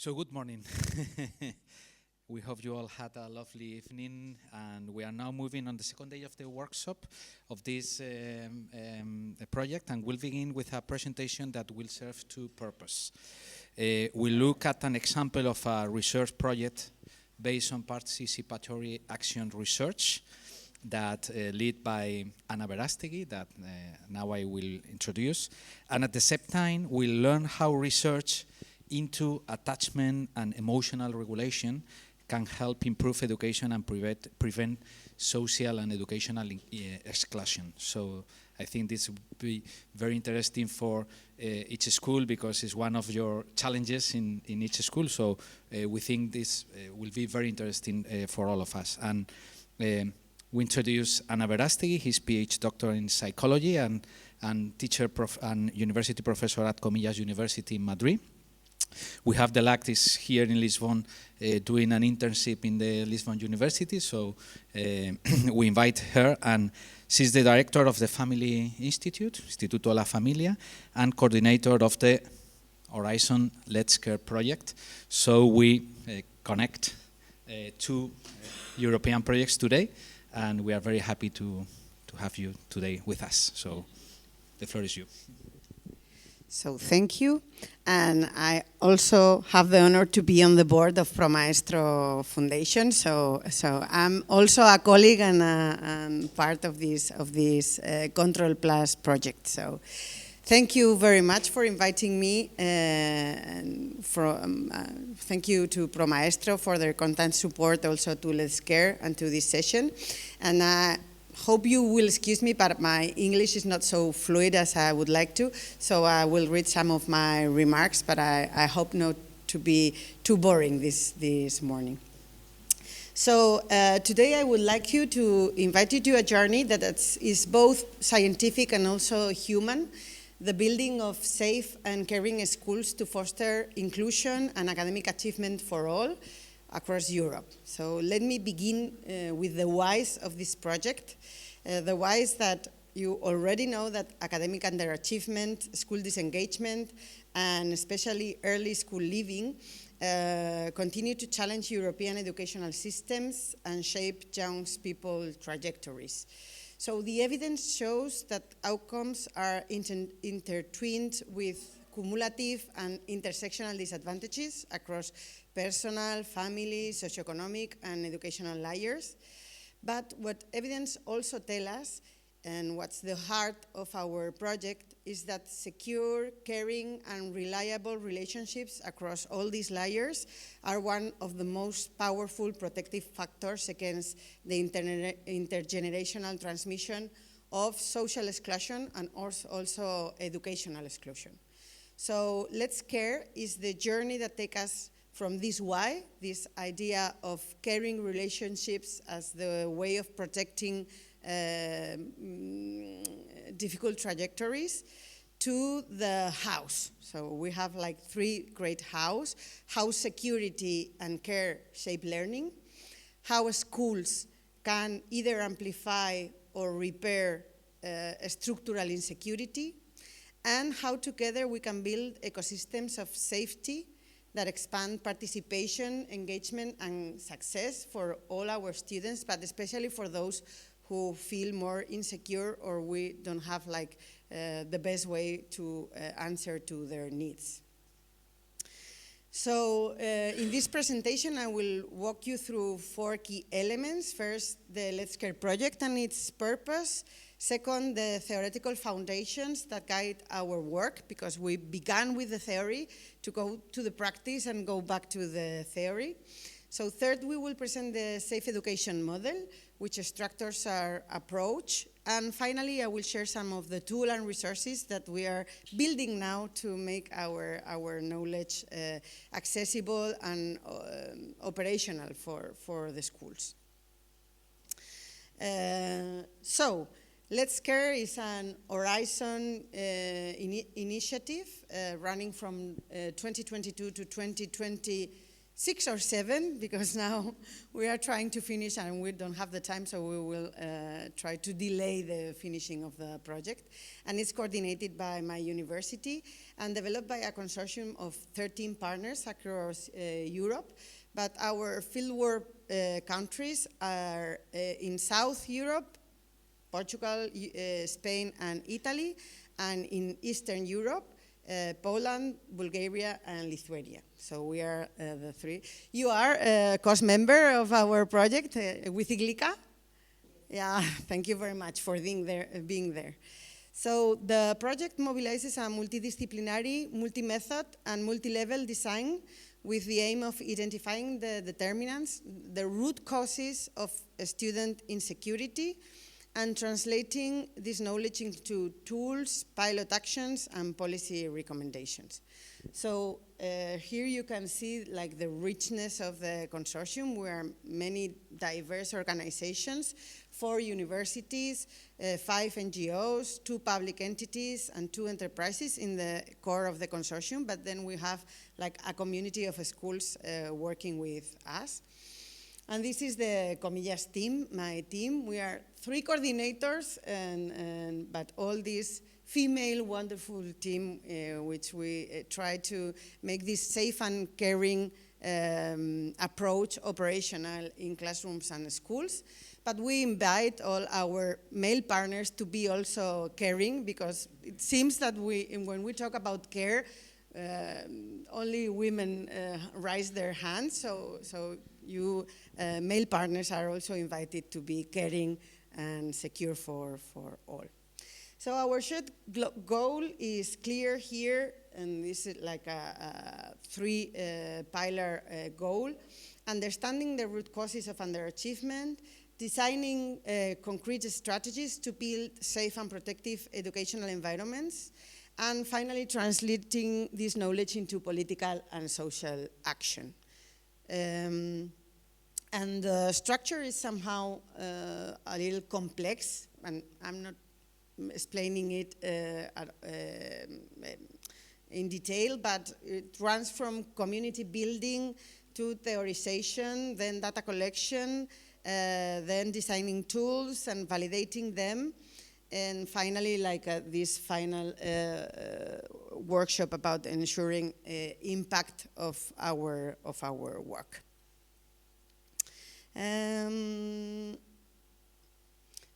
So good morning. We hope you all had a lovely evening, and we are now moving on the second day of the workshop of this project, and we'll begin with a presentation that will serve two purposes. We'll look at an example of a research project based on participatory action research that led by Ana Berástegui, that now I will introduce, and at the same time we'll learn how research into attachment and emotional regulation can help improve education and prevent social and educational exclusion. So I think this will be very interesting for each school, because it's one of your challenges in each school. So we think this will be very interesting for all of us. And we introduce Ana Berástegui. He's PhD doctor in psychology and teacher and university professor at Comillas University in Madrid. We have the luck is here in Lisbon doing an internship in the Lisbon University, so we invite her, and she's the director of the Family Institute, Instituto La Familia, and coordinator of the Horizon Let's Care project. So we connect two European projects today, and we are very happy to have you today with us. So the floor is you. So thank you, and I also have the honor to be on the board of Promaestro Foundation. So I'm also a colleague and part of this Control Plus project. So thank you very much for inviting me, and thank you to Promaestro for their constant support, also to Let's Care and to this session. And I hope you will excuse me, but my English is not so fluid as I would like to, so I will read some of my remarks, but I hope not to be too boring this morning. So today I would like to invite you to a journey that is both scientific and also human, the building of safe and caring schools to foster inclusion and academic achievement for all across Europe. So let me begin with the whys of this project. The whys that you already know, that academic underachievement, school disengagement, and especially early school leaving continue to challenge European educational systems and shape young people's trajectories. So the evidence shows that outcomes are intertwined with cumulative and intersectional disadvantages across personal, family, socioeconomic, and educational layers. But what evidence also tells us, and what's the heart of our project, is that secure, caring, and reliable relationships across all these layers are one of the most powerful protective factors against the intergenerational transmission of social exclusion and also educational exclusion. So Let's Care is the journey that takes us from this why, this idea of caring relationships as the way of protecting difficult trajectories, to the house. So we have like three great hows: how security and care shape learning, how schools can either amplify or repair structural insecurity, and how together we can build ecosystems of safety that expand participation, engagement, and success for all our students, but especially for those who feel more insecure or we don't have like the best way to answer to their needs. So in this presentation, I will walk you through four key elements. First, the Let's Care project and its purpose. Second, the theoretical foundations that guide our work, because we began with the theory to go to the practice and go back to the theory. So third, we will present the safe education model, which structures our approach. And finally, I will share some of the tools and resources that we are building now to make our knowledge accessible and operational for the schools. So Let's Care is an Horizon initiative running from 2022 to 2026 6 or 7, because now we are trying to finish and we don't have the time, so we will try to delay the finishing of the project. And it's coordinated by my university and developed by a consortium of 13 partners across Europe. But our fieldwork countries are in South Europe, Portugal, Spain, and Italy, and in Eastern Europe, Poland, Bulgaria, and Lithuania. So we are the 3. You are a course member of our project with Iglica? Yeah, thank you very much for being there. So the project mobilizes a multidisciplinary, multi-method, and multi-level design with the aim of identifying the determinants, the root causes of student insecurity, and translating this knowledge into tools, pilot actions, and policy recommendations. So here you can see like the richness of the consortium. We are many diverse organizations, 4 universities, 5 NGOs, 2 public entities, and 2 enterprises in the core of the consortium, but then we have like a community of schools working with us. And this is the Comillas team, my team. We are 3 coordinators, but all this female wonderful team, which we try to make this safe and caring approach operational in classrooms and schools. But we invite all our male partners to be also caring, because it seems that when we talk about care, only women raise their hands, so you male partners are also invited to be caring and secure for all. So our shared goal is clear here, and this is like a 3-pillar goal: understanding the root causes of underachievement, designing concrete strategies to build safe and protective educational environments, and finally translating this knowledge into political and social action. And the structure is somehow a little complex, and I'm not explaining it in detail, but it runs from community building to theorization, then data collection, then designing tools and validating them, and finally like this final workshop about ensuring impact of our work.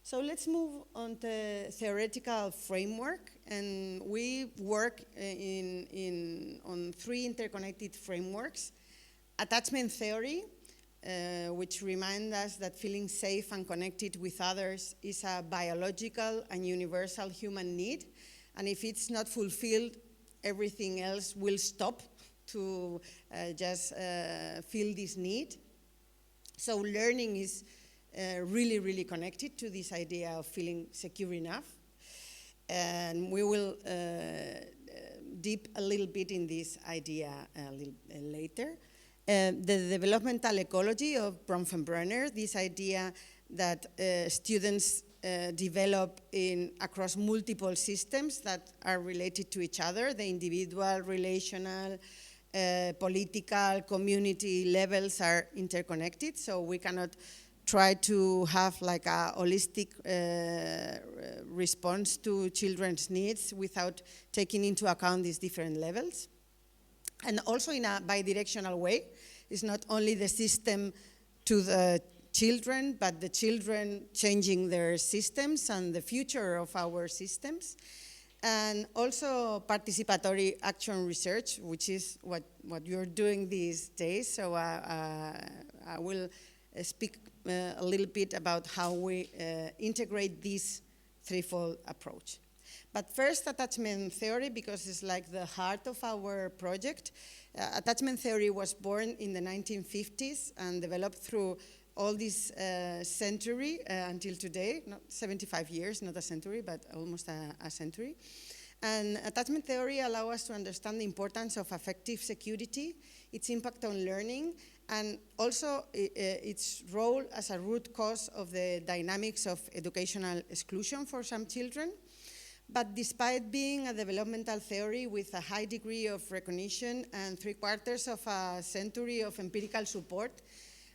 So let's move on to theoretical framework, and we work on 3 interconnected frameworks: attachment theory, which reminds us that feeling safe and connected with others is a biological and universal human need, and if it's not fulfilled, everything else will stop to just fill this need. So learning is really, really connected to this idea of feeling secure enough. And we will deep a little bit in this idea a little later. The developmental ecology of Bronfenbrenner, this idea that students develop across multiple systems that are related to each other, the individual, relational, political, community levels are interconnected, so we cannot try to have like a holistic response to children's needs without taking into account these different levels. And also in a bidirectional way. It's not only the system to the children, but the children changing their systems and the future of our systems. And also participatory action research, which is what you're doing these days. So I will speak a little bit about how we integrate this threefold approach. But first, attachment theory, because it's like the heart of our project. Attachment theory was born in the 1950s and developed through all this century until today, not 75 years, not a century, but almost a century. And attachment theory allows us to understand the importance of affective security, its impact on learning, and also its role as a root cause of the dynamics of educational exclusion for some children. But despite being a developmental theory with a high degree of recognition and 3/4 of a century of empirical support,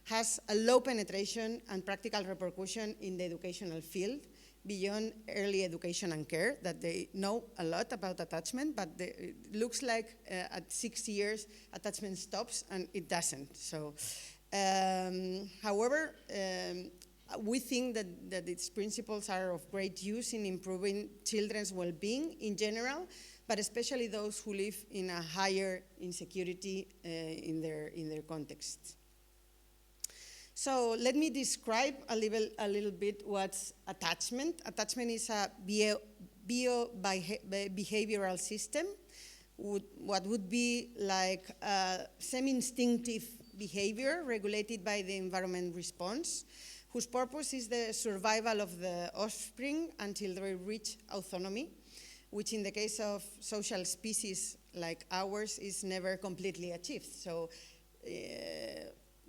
has a low penetration and practical repercussion in the educational field beyond early education and care, that they know a lot about attachment, but it looks like at 6 years, attachment stops, and it doesn't. So, however, we think that its principles are of great use in improving children's well-being in general, but especially those who live in a higher insecurity in their context. So let me describe a little bit what's attachment. Attachment is a behavioral system, what would be like a semi-instinctive behavior regulated by the environment response, whose purpose is the survival of the offspring until they reach autonomy, which in the case of social species like ours is never completely achieved. So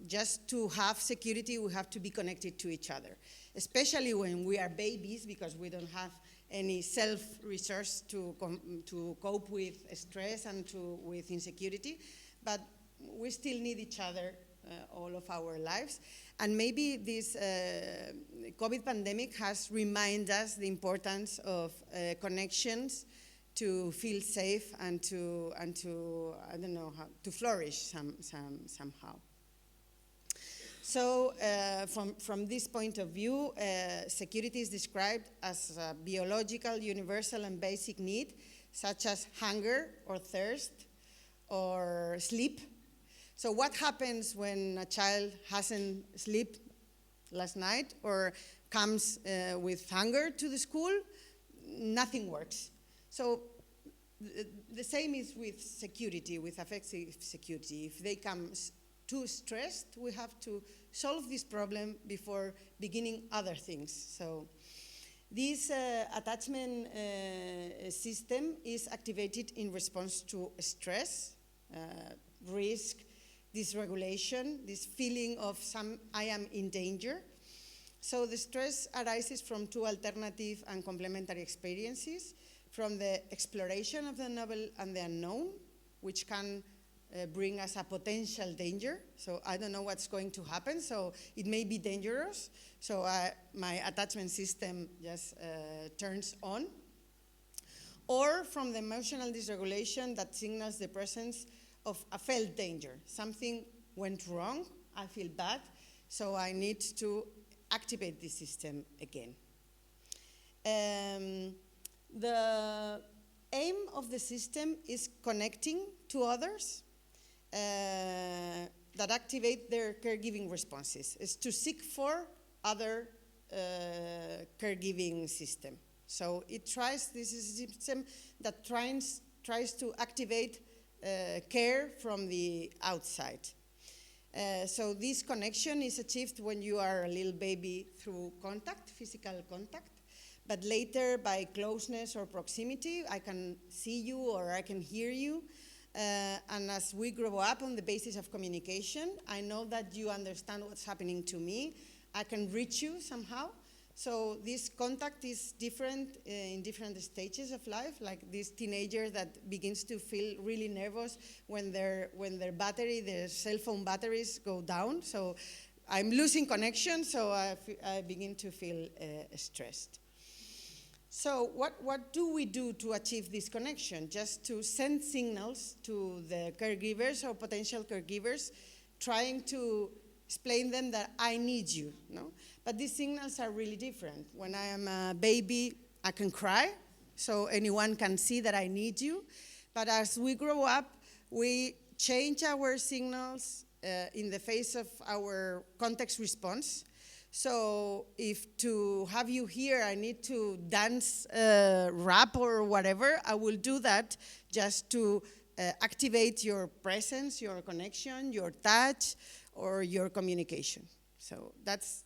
just to have security, we have to be connected to each other, especially when we are babies, because we don't have any self-resource to cope with stress and with insecurity, but we still need each other all of our lives. And maybe this COVID pandemic has reminded us the importance of connections to feel safe and to I don't know how to flourish somehow. So from this point of view, security is described as a biological, universal, and basic need, such as hunger or thirst or sleep. So what happens when a child hasn't slept last night or comes with hunger to the school? Nothing works. So the same is with security, with affective security. If they come too stressed, we have to solve this problem before beginning other things. So this attachment system is activated in response to stress, risk, dysregulation, this feeling of I am in danger. So the stress arises from two alternative and complementary experiences, from the exploration of the novel and the unknown, which can bring us a potential danger. So I don't know what's going to happen, so it may be dangerous. So my attachment system just turns on. Or from the emotional dysregulation that signals the presence of a felt danger. Something went wrong, I feel bad, so I need to activate the system again. The aim of the system is connecting to others that activate their caregiving responses. It's to seek for other caregiving system. So this is a system that tries to activate care from the outside. So this connection is achieved when you are a little baby through contact, physical contact, but later by closeness or proximity. I can see you or I can hear you. And as we grow up on the basis of communication, I know that you understand what's happening to me. I can reach you somehow. So this contact is different in different stages of life, like this teenager that begins to feel really nervous when their cell phone batteries go down. So I'm losing connection, so I begin to feel stressed. So what do we do to achieve this connection? Just to send signals to the caregivers or potential caregivers, trying to explain them that I need you, no? But these signals are really different. When I am a baby, I can cry, so anyone can see that I need you. But as we grow up, we change our signals in the face of our context response. So if to have you here, I need to dance, rap or whatever, I will do that just to activate your presence, your connection, your touch, or your communication. So that's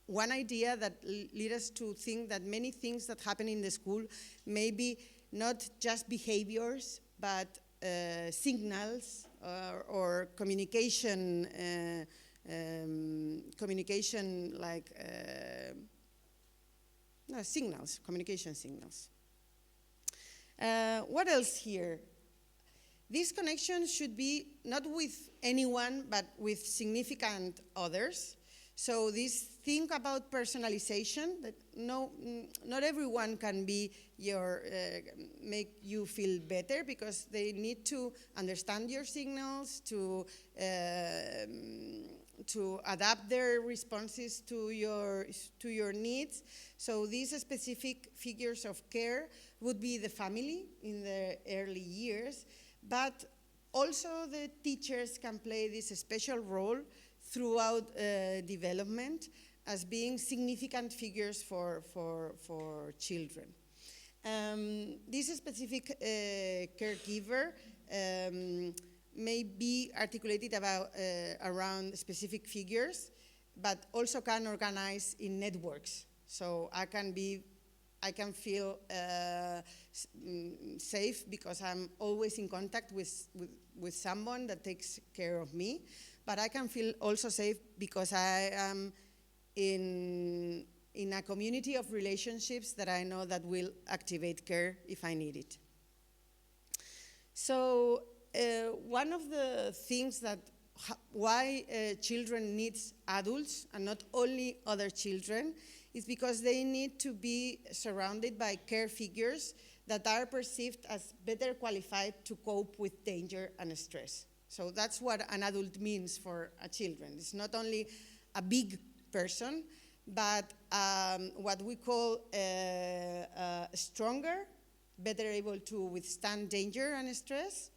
one idea that leads us to think that many things that happen in the school may be not just behaviors, but signals or communication, signals, communication signals. What else here? This connection should be not with anyone, but with significant others. So this think about personalization, that not everyone can be make you feel better, because they need to understand your signals, to adapt their responses to your needs. So these specific figures of care would be the family in the early years, but also the teachers can play this special role throughout development as being significant figures for children. This specific caregiver may be articulated around specific figures, but also can organize in networks. So I can feel safe because I'm always in contact with someone that takes care of me. But I can feel also safe because I am in a community of relationships that I know that will activate care if I need it. So one of the things that why children need adults and not only other children is because they need to be surrounded by care figures that are perceived as better qualified to cope with danger and stress. So that's what an adult means for a children. It's not only a big person, but what we call stronger, better able to withstand danger and stress,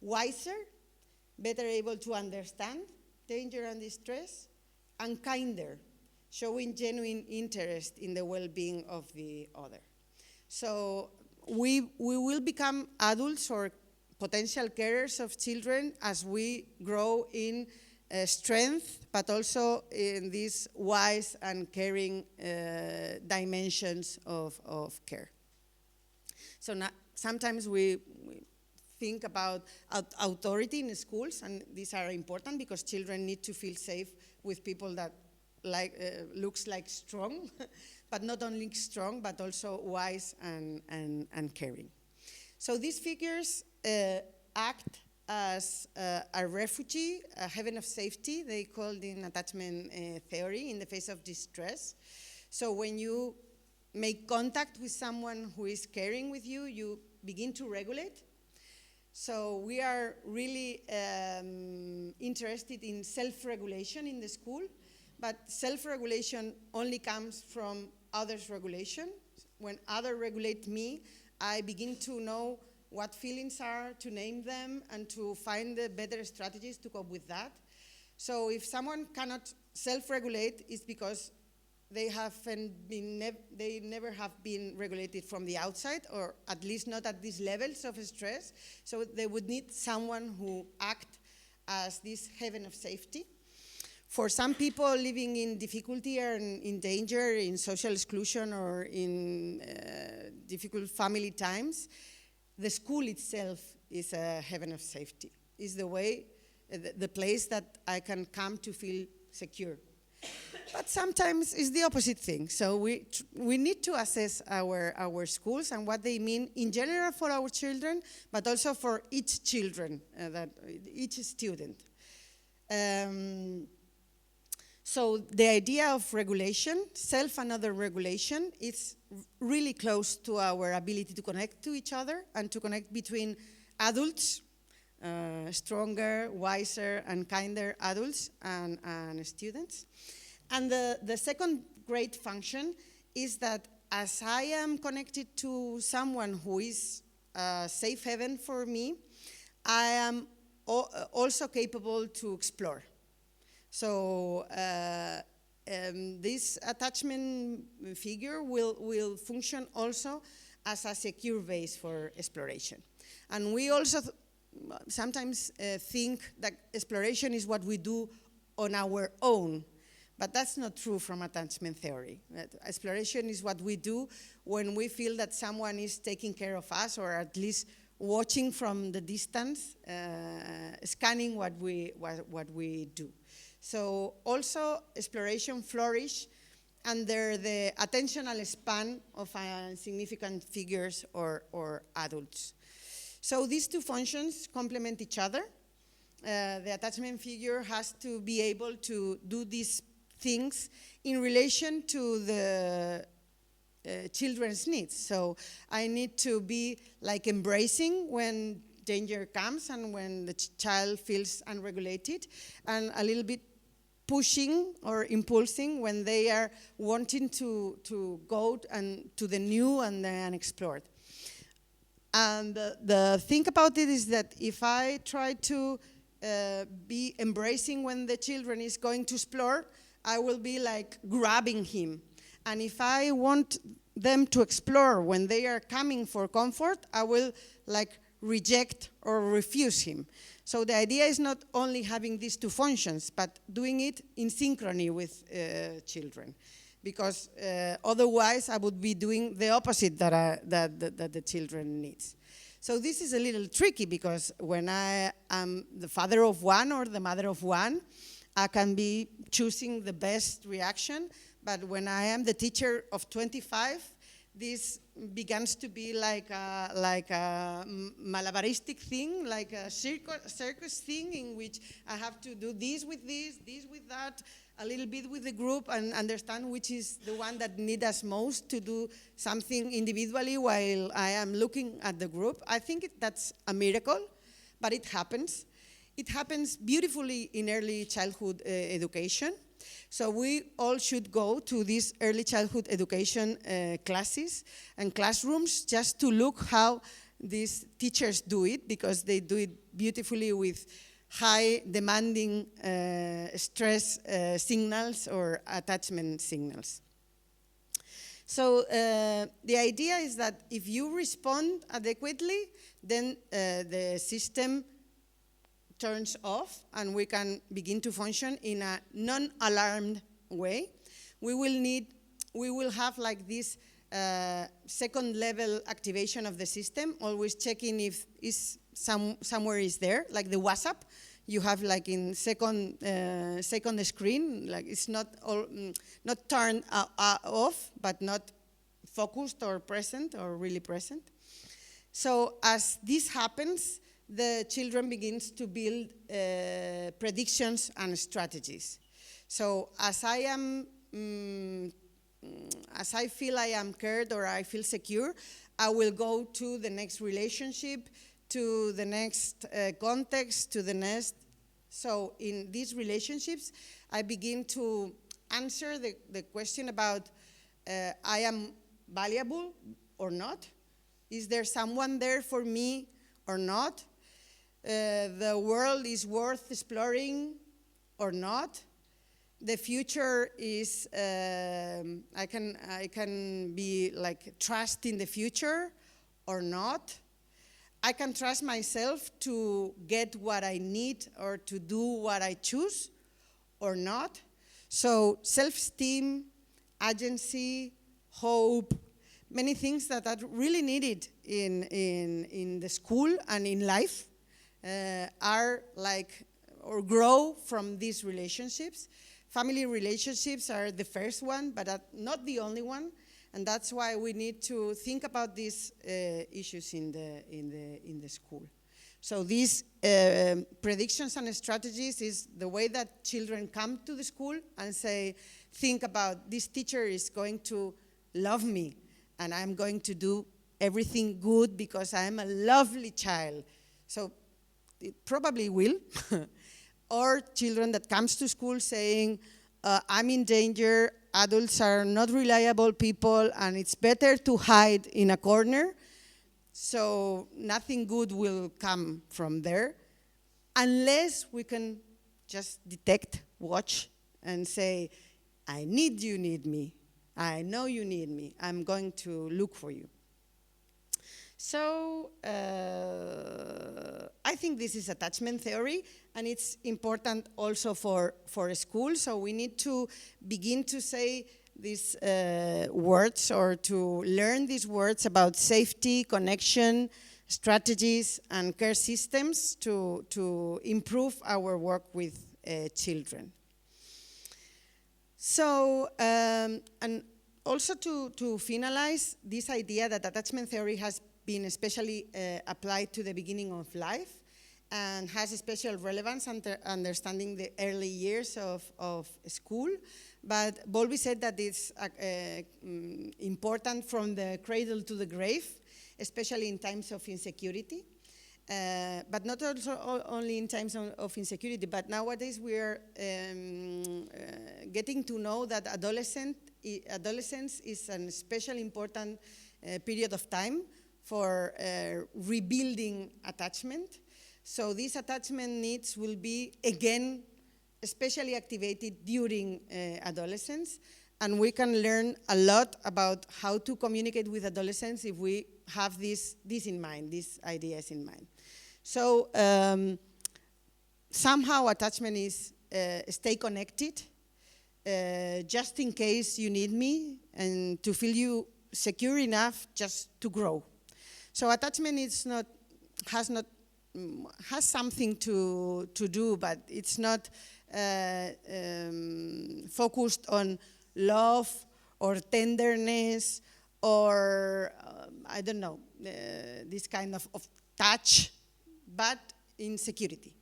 wiser, better able to understand danger and distress, and kinder, showing genuine interest in the well-being of the other. So we will become adults or potential carers of children as we grow in strength, but also in these wise and caring dimensions of care. So sometimes we think about authority in schools, and these are important because children need to feel safe with people that looks like strong, but not only strong, but also wise and caring. So these figures act as a refugee, a haven of safety, they called in attachment theory, in the face of distress. So when you make contact with someone who is caring with you, you begin to regulate. So we are really interested in self-regulation in the school, but self-regulation only comes from others' regulation. When others regulate me, I begin to know what feelings are, to name them, and to find the better strategies to cope with that. So if someone cannot self-regulate, it's because they never have been regulated from the outside, or at least not at these levels of stress. So they would need someone who acts as this haven of safety. For some people living in difficulty or in danger, in social exclusion, or in difficult family times, the school itself is a haven of safety. It's the way, the place that I can come to feel secure. But sometimes it's the opposite thing. So we need to assess our schools and what they mean in general for our children, but also for each children, each student. So the idea of regulation, self and other regulation, is really close to our ability to connect to each other and to connect between adults, stronger, wiser, and kinder adults and students. And the second great function is that as I am connected to someone who is a safe haven for me, I am also capable to explore. So this attachment figure will function also as a secure base for exploration. And we also sometimes think that exploration is what we do on our own, but that's not true from attachment theory. Exploration is what we do when we feel that someone is taking care of us, or at least watching from the distance, scanning what we do. So also exploration flourishes under the attentional span of significant figures or adults. So these two functions complement each other. The attachment figure has to be able to do these things in relation to the children's needs. So I need to be like embracing when danger comes and when the child feels unregulated, and a little bit pushing or impulsing when they are wanting to go and to the new and the unexplored. And the thing about it is that if I try to be embracing when the children is going to explore, I will be like grabbing him. And if I want them to explore when they are coming for comfort, I will like reject or refuse him. So the idea is not only having these two functions, but doing it in synchrony with children. Because otherwise I would be doing the opposite that the children needs. So this is a little tricky because when I am the father of one or the mother of one, I can be choosing the best reaction, but when I am the teacher of 25, this begins to be like a malabaristic thing, like a circus thing in which I have to do this with that, a little bit with the group and understand which is the one that needs us most to do something individually while I am looking at the group. I think that's a miracle, but it happens. It happens beautifully in early childhood education. So we all should go to these early childhood education classes and classrooms just to look how these teachers do it, because they do it beautifully with high demanding stress signals or attachment signals. So the idea is that if you respond adequately, then the system turns off and we can begin to function in a non-alarmed way. We will have like this second level activation of the system, always checking if somewhere is there, like the WhatsApp. You have like in second screen, like it's not turned off, but not focused or present or really present. So as this happens, the children begins to build predictions and strategies. So as I feel I am cared or I feel secure, I will go to the next relationship, to the next context, to the next. So in these relationships, I begin to answer the question about I am valuable or not? Is there someone there for me or not? The world is worth exploring or not? The future is, I can be like trust in the future or not? I can trust myself to get what I need or to do what I choose or not? So self-esteem, agency, hope, many things that are really needed in the school and in life are like, or grow from these relationships. Family relationships are the first one, but not the only one. And that's why we need to think about these issues in the school. So these predictions and strategies is the way that children come to the school and say, think about this teacher is going to love me and I'm going to do everything good because I am a lovely child. So it probably will. Or children that comes to school saying, I'm in danger, adults are not reliable people, and it's better to hide in a corner, so nothing good will come from there, unless we can just detect, watch, and say, I need you, need me. I know you need me. I'm going to look for you. So I think this is attachment theory, and it's important also for a school. So we need to begin to say these words or to learn these words about safety, connection, strategies, and care systems to improve our work with children. So, and also to finalize this idea that attachment theory has been especially applied to the beginning of life and has a special relevance under understanding the early years of school. But Bowlby said that it's important from the cradle to the grave, especially in times of insecurity. But not also only in times of insecurity, but nowadays we are getting to know that adolescence is an especially important period of time for rebuilding attachment. So these attachment needs will be again especially activated during adolescence, and we can learn a lot about how to communicate with adolescents if we have this in mind, these ideas in mind. So somehow attachment is stay connected, just in case you need me, and to feel you secure enough just to grow. So attachment is has something to do, but it's not focused on love or tenderness or I don't know, this kind of touch, but in security.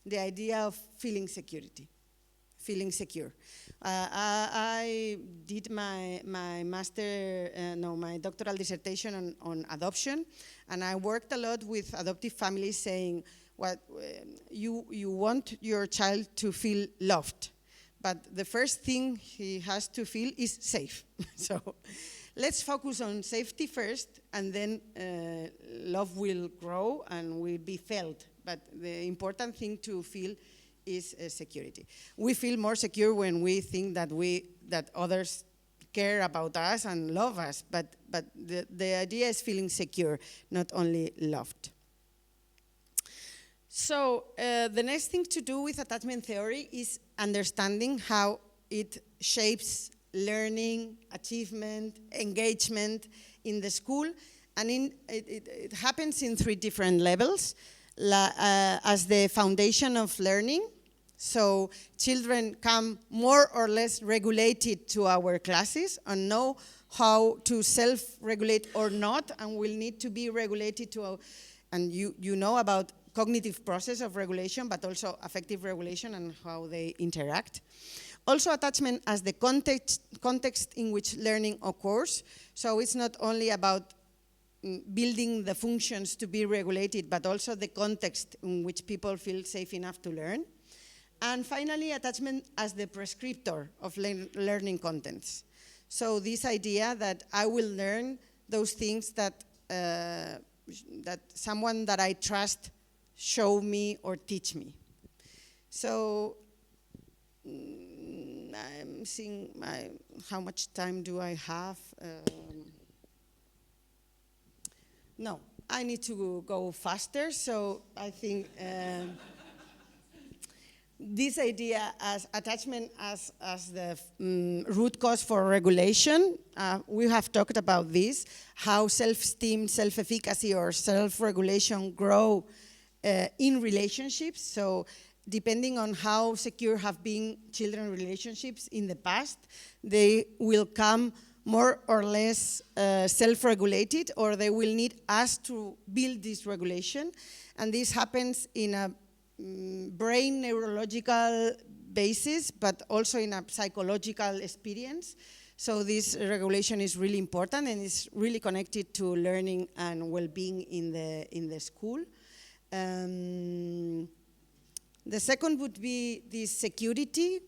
The idea of feeling security, feeling secure. I did my doctoral dissertation on adoption, and I worked a lot with adoptive families saying, what you want your child to feel loved, but the first thing he has to feel is safe. So let's focus on safety first, and then love will grow and will be felt. But the important thing to feel is security. We feel more secure when we think that others care about us and love us, but the idea is feeling secure, not only loved. So the next thing to do with attachment theory is understanding how it shapes learning, achievement, engagement in the school, and it happens in 3 different levels as the foundation of learning. So children come more or less regulated to our classes and know how to self-regulate or not, and will need to be regulated to, and you know about cognitive process of regulation, but also affective regulation and how they interact. Also attachment as the context in which learning occurs. So it's not only about building the functions to be regulated, but also the context in which people feel safe enough to learn. And finally, attachment as the prescriptor of learning contents. So this idea that I will learn those things that someone that I trust show me or teach me. So I'm seeing how much time do I have? No, I need to go faster, so I think this idea as attachment as the root cause for regulation, we have talked about this, how self-esteem, self-efficacy, or self-regulation grow in relationships. So depending on how secure have been children relationships in the past, they will come more or less self-regulated, or they will need us to build this regulation. And this happens in a brain neurological basis, but also in a psychological experience. So this regulation is really important and is really connected to learning and well-being in the school. The second would be this security,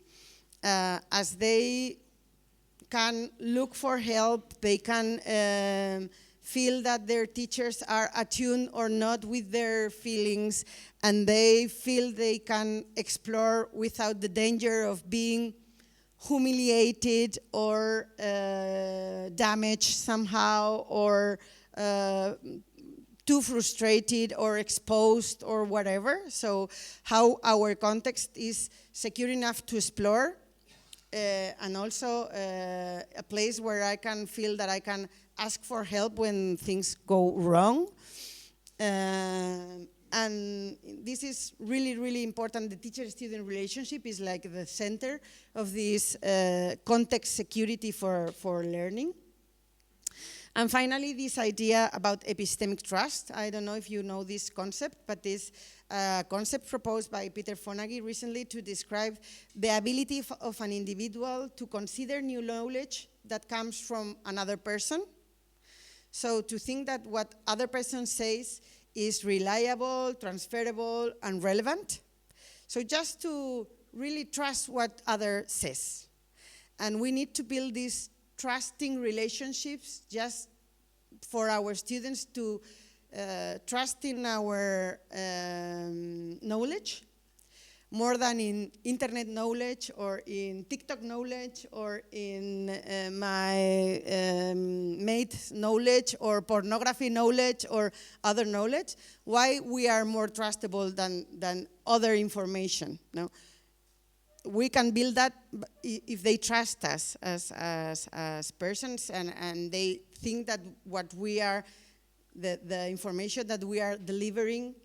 as they can look for help, they can feel that their teachers are attuned or not with their feelings, and they feel they can explore without the danger of being humiliated or damaged somehow, or too frustrated or exposed or whatever. So how our context is secure enough to explore, and also a place where I can feel that I can ask for help when things go wrong. And this is really, really important. The teacher-student relationship is like the center of this context security for learning. And finally, this idea about epistemic trust. I don't know if you know this concept, but this concept proposed by Peter Fonagy recently to describe the ability of an individual to consider new knowledge that comes from another person. So to think that what other person says is reliable, transferable, and relevant. So just to really trust what other says. And we need to build these trusting relationships just for our students to trust in our knowledge more than in internet knowledge or in TikTok knowledge or in my mate's knowledge or pornography knowledge or other knowledge. Why we are more trustable than other information? No? We can build that if they trust us as persons and they think that what we are, the information that we are delivering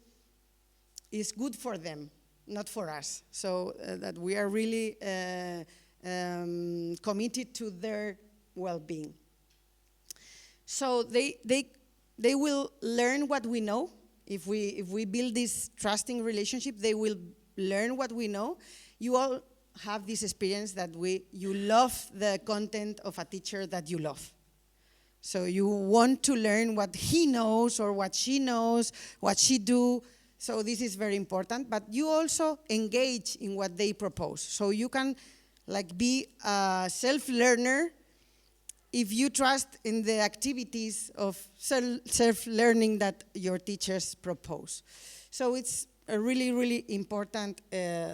is good for them, not for us. So that we are really committed to their well-being. So they will learn what we know. If we build this trusting relationship, they will learn what we know. You all have this experience that you love the content of a teacher that you love. So you want to learn what he knows or what she knows, what she do. So this is very important, but you also engage in what they propose. So you can be a self-learner if you trust in the activities of self-learning that your teachers propose. So it's a really, really important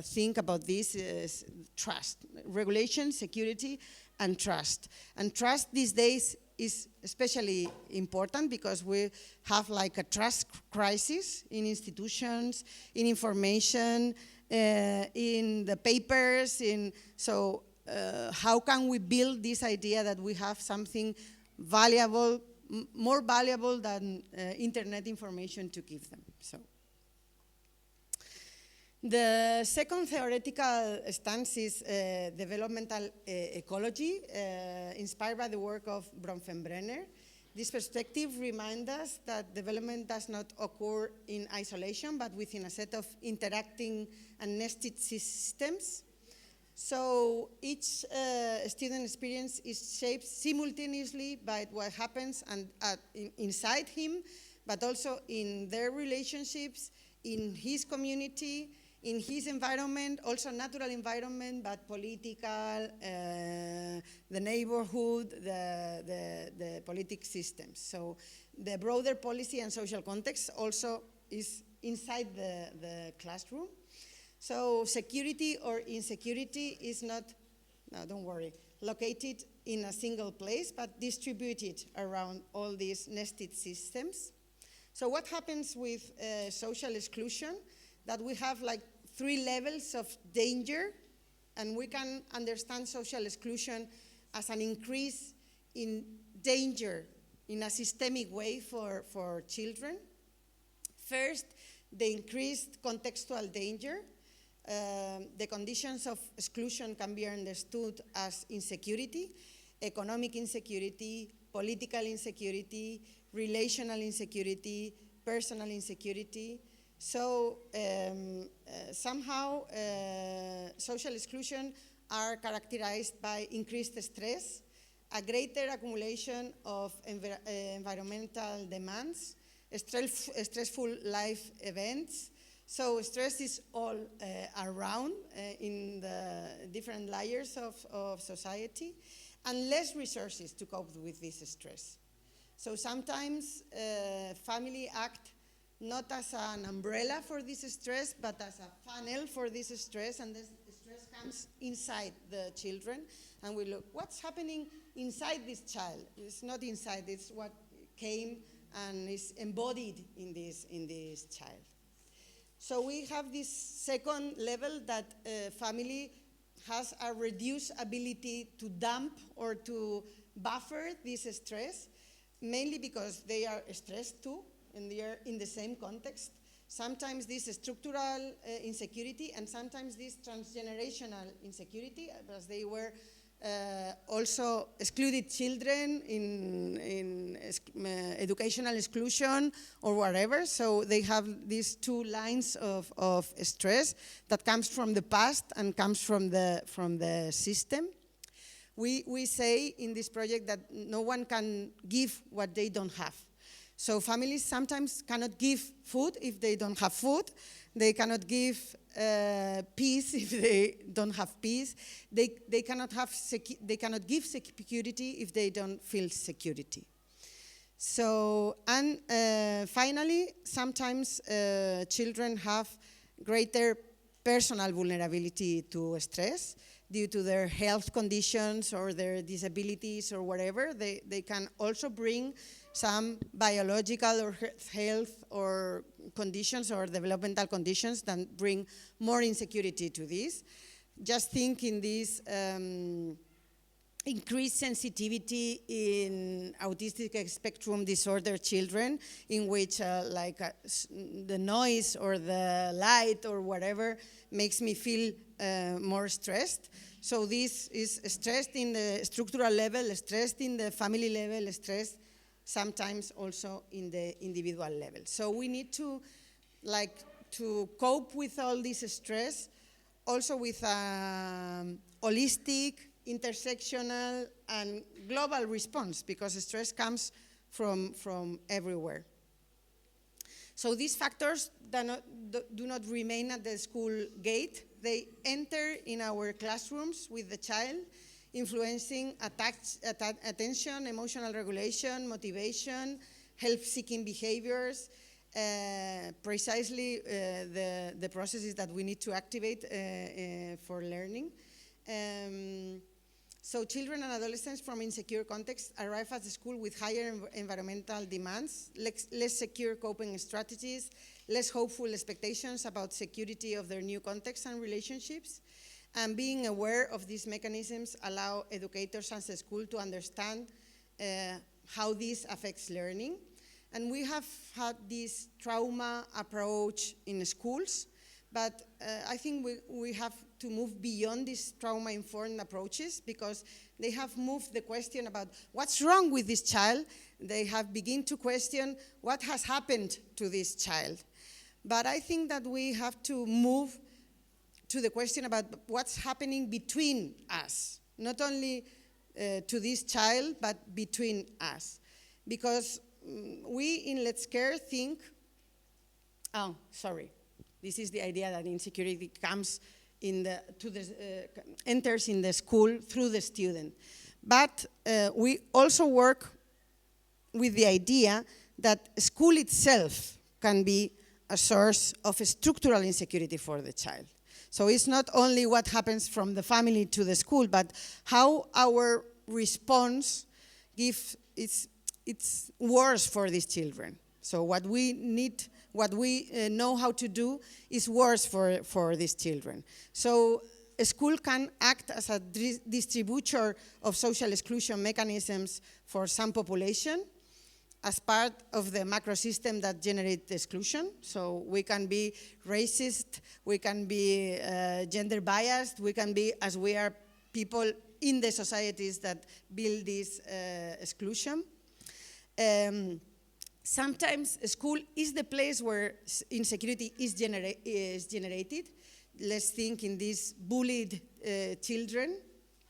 thing about this is trust. Regulation, security, and trust. And trust these days is especially important because we have a trust crisis in institutions, in information, in the papers. So how can we build this idea that we have something valuable, more valuable than internet information to give them? So. The second theoretical stance is developmental ecology, inspired by the work of Bronfenbrenner. This perspective reminds us that development does not occur in isolation, but within a set of interacting and nested systems. So each student experience is shaped simultaneously by what happens inside him, but also in their relationships, in his community, in his environment, also natural environment, but political, the neighborhood, the political systems. So the broader policy and social context also is inside the classroom. So security or insecurity is not, no, don't worry, located in a single place, but distributed around all these nested systems. So what happens with social exclusion? That we have 3 levels of danger, and we can understand social exclusion as an increase in danger in a systemic way for children. First, the increased contextual danger. The conditions of exclusion can be understood as insecurity, economic insecurity, political insecurity, relational insecurity, personal insecurity. So somehow social exclusion are characterized by increased stress, a greater accumulation of environmental demands, stressful life events. So stress is all around in the different layers of society, and less resources to cope with this stress. So sometimes family act not as an umbrella for this stress, but as a funnel for this stress, and this stress comes inside the children, and we look, what's happening inside this child? It's not inside, it's what came and is embodied in this child. So we have this second level that family has a reduced ability to dump or to buffer this stress, mainly because they are stressed too, and they are in the same context. sometimes this structural insecurity, and sometimes this transgenerational insecurity, as they were also excluded children in educational exclusion or whatever. So they have these two lines of stress that comes from the past and comes from the system. We say in this project that no one can give what they don't have. So families sometimes cannot give food if they don't have food. They cannot give peace if they don't have peace. They cannot give security if they don't feel security. So, and finally, sometimes children have greater personal vulnerability to stress due to their health conditions or their disabilities or whatever. They can also bring some biological or health or conditions or developmental conditions that bring more insecurity to this. Just think in this increased sensitivity in autistic spectrum disorder children, in which the noise or the light or whatever makes me feel more stressed. So this is stressed in the structural level, stressed in the family level, stressed sometimes also in the individual level. So we need to cope with all this stress, also with holistic, intersectional, and global response, because stress comes from everywhere. So these factors do not remain at the school gate. They enter in our classrooms with the child, influencing attention, emotional regulation, motivation, help-seeking behaviors, precisely the processes that we need to activate for learning. So children and adolescents from insecure contexts arrive at the school with higher environmental demands, less secure coping strategies, less hopeful expectations about security of their new context and relationships. And being aware of these mechanisms allow educators and the school to understand how this affects learning. And we have had this trauma approach in schools, but I think we have to move beyond these trauma-informed approaches, because they have moved the question about what's wrong with this child. They have begun to question what has happened to this child. But I think that we have to move to the question about what's happening between us, not only to this child, but between us. Because we in Let's Care think, this is the idea that insecurity comes enters in the school through the student. But we also work with the idea that school itself can be a source of structural insecurity for the child. So it's not only what happens from the family to the school, but how our response gives it's worse for these children. So what we know how to do is worse for these children. So a school can act as a distributor of social exclusion mechanisms for some population as part of the macro system that generates exclusion. So we can be racist, we can be gender biased, we can be, as we are, people in the societies that build this exclusion. Sometimes a school is the place where insecurity is generated. Let's think in these bullied children.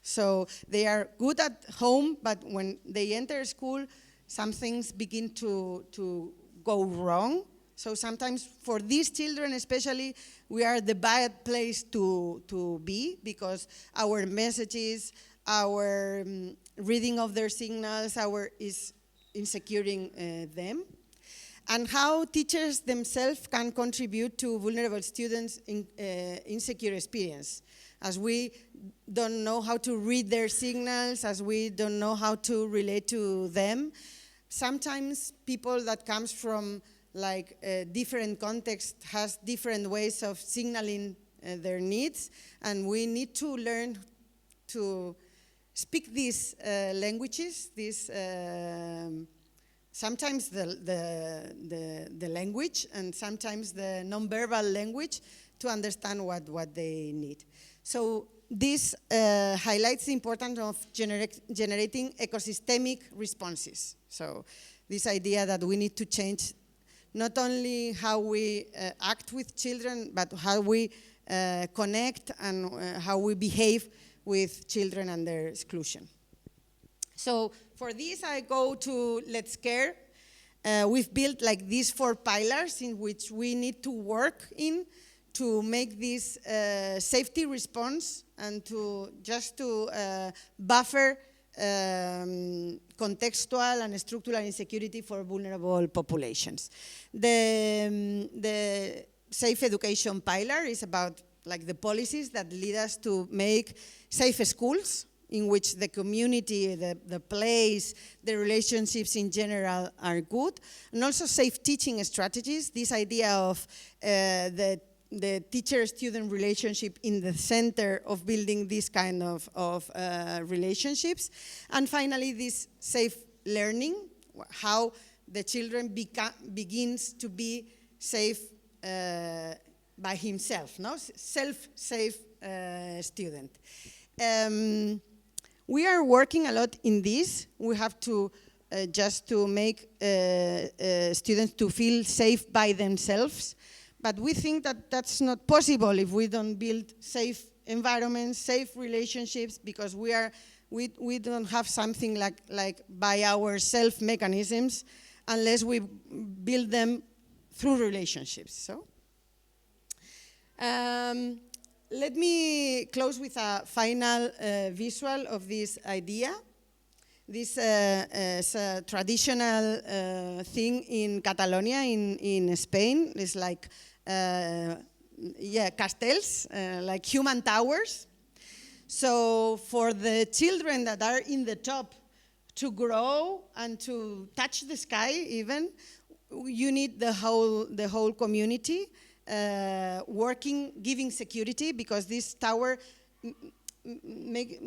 So they are good at home, but when they enter school, some things begin to go wrong. So sometimes for these children especially, we are the bad place to be, because our messages, our reading of their signals, is insecuring them. And how teachers themselves can contribute to vulnerable students' insecure experience. As we don't know how to read their signals, as we don't know how to relate to them, sometimes people that comes from different contexts has different ways of signaling their needs, and we need to learn to speak these languages, these sometimes the language and sometimes the nonverbal language to understand what they need. So this highlights the importance of generating ecosystemic responses. So this idea that we need to change not only how we act with children, but how we connect and how we behave with children and their exclusion. So for this, I go to Let's Care. We've built like these 4 pillars in which we need to work in to make this safety response and to buffer contextual and structural insecurity for vulnerable populations. The safe education pillar is about like the policies that lead us to make safe schools in which the community, the place, the relationships in general are good, and also safe teaching strategies, this idea of the teacher-student relationship in the center of building this kind of relationships. And finally, this safe learning, how the children begins to be safe by himself, no? Self-safe student. We are working a lot in this. We have to just to make students to feel safe by themselves. But we think that that's not possible if we don't build safe environments, safe relationships, because we don't have something like by ourselves mechanisms unless we build them through relationships. So, let me close with a final visual of this idea. This is a traditional thing in Catalonia, in Spain. It's like, castels, like human towers. So for the children that are in the top to grow and to touch the sky even, you need the whole community working, giving security, because this tower make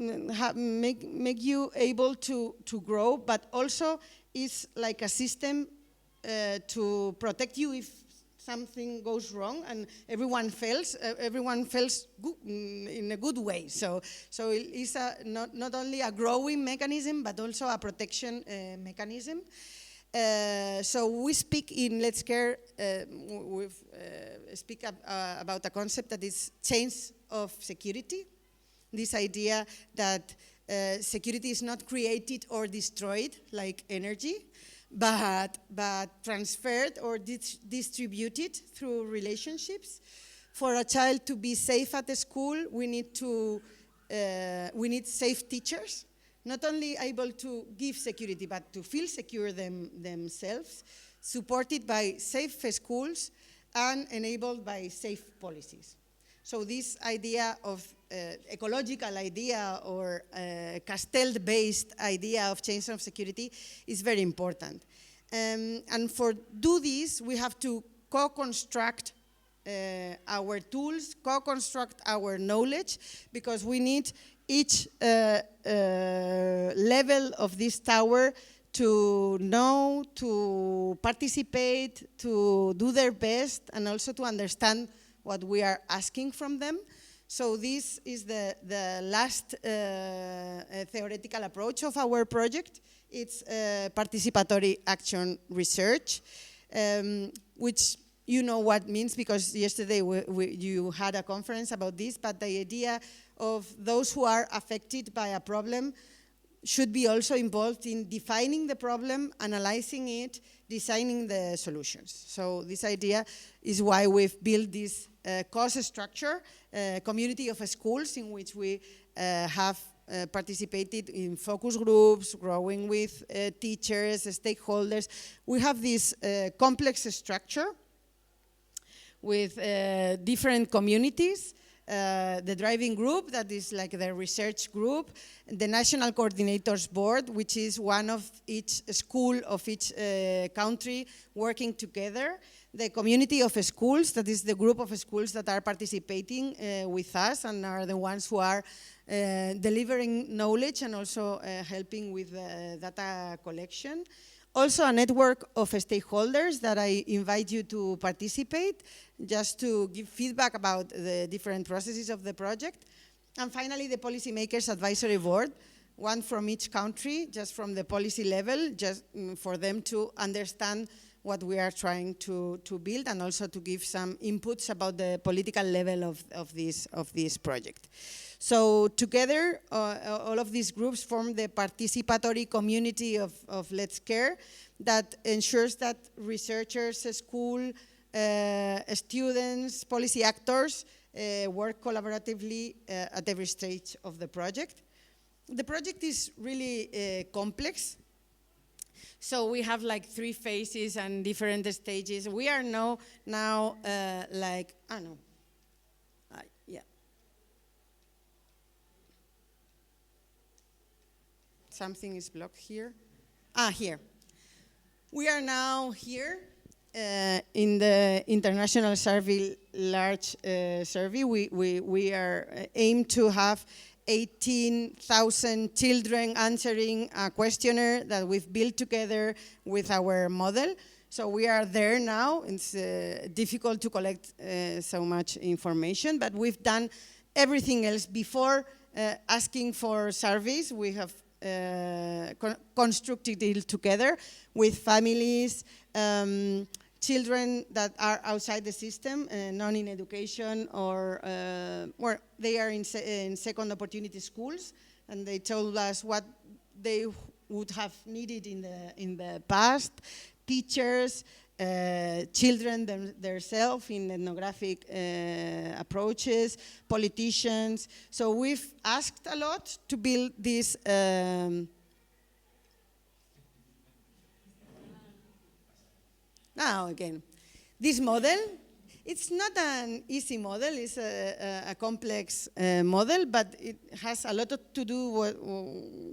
you able to grow, but also is like a system to protect you if something goes wrong, and everyone fails in a good way. So it's not only a growing mechanism, but also a protection mechanism. So we speak in Let's Care, we speak about a concept that is change of security. This idea that security is not created or destroyed like energy, but transferred or distributed through relationships. For a child to be safe at the school, we need safe teachers, not only able to give security, but to feel secure themselves, supported by safe schools and enabled by safe policies. So this idea of ecological idea or castell-based idea of change of security is very important. And for do this, we have to co-construct our tools, co-construct our knowledge, because we need each level of this tower to know, to participate, to do their best, and also to understand what we are asking from them. So this is the last theoretical approach of our project. It's participatory action research, which you know what means, because yesterday you had a conference about this, but the idea of those who are affected by a problem should be also involved in defining the problem, analyzing it, designing the solutions. So this idea is why we've built this cost structure, community of schools in which we have participated in focus groups, growing with teachers, stakeholders. We have this complex structure with different communities. The driving group, that is like the research group, the National Coordinators Board, which is one of each school of each country working together, the community of schools, that is the group of schools that are participating with us and are the ones who are delivering knowledge and also helping with data collection. Also a network of stakeholders that I invite you to participate, just to give feedback about the different processes of the project. And finally, the Policymakers Advisory Board, one from each country, just from the policy level, just for them to understand what we are trying to build, and also to give some inputs about the political level of this project. So together, all of these groups form the participatory community of Let's Care that ensures that researchers, school, students, policy actors work collaboratively at every stage of the project. The project is really complex. So we have like 3 phases and different stages. We are now like, yeah. Something is blocked here. Here. We are now here in the international survey, large survey. We are aimed to have 18,000 children answering a questionnaire that we've built together with our model. So we are there now. It's difficult to collect so much information, but we've done everything else before asking for surveys. We have constructed it together with families, children that are outside the system, not in education, or they are in second opportunity schools, and they told us what they would have needed in the past, teachers, children themselves in ethnographic approaches, politicians. So we've asked a lot to build this now again, this model, it's not an easy model, it's a complex model, but it has a lot to do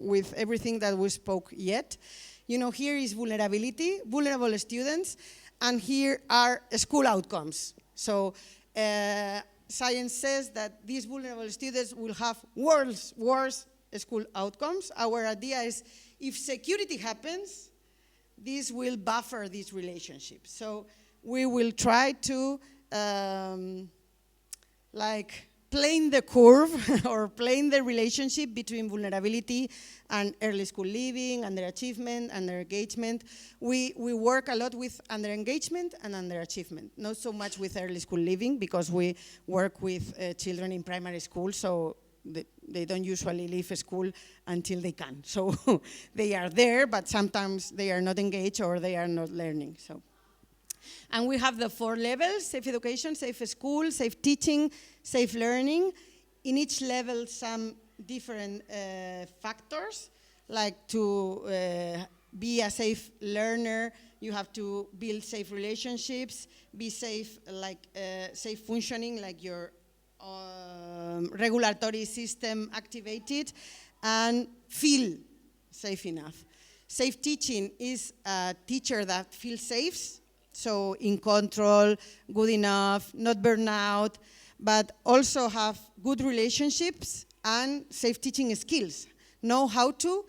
with everything that we spoke yet. You know, here is vulnerability, vulnerable students, and here are school outcomes. So science says that these vulnerable students will have worse school outcomes. Our idea is if security happens, this will buffer these relationships. So we will try to like plane the curve or plane the relationship between vulnerability and early school living, underachievement, underengagement. We work a lot with underengagement and underachievement, not so much with early school living because we work with children in primary school, so they don't usually leave school until they can. So they are there, but sometimes they are not engaged or they are not learning. So, and we have the 4 levels: safe education, safe school, safe teaching, safe learning. In each level, some different factors, like to be a safe learner, you have to build safe relationships, be safe, like safe functioning, like your regulatory system activated, and feel safe enough. Safe teaching is a teacher that feels safe, so in control, good enough, not burn out, but also have good relationships and safe teaching skills, know how to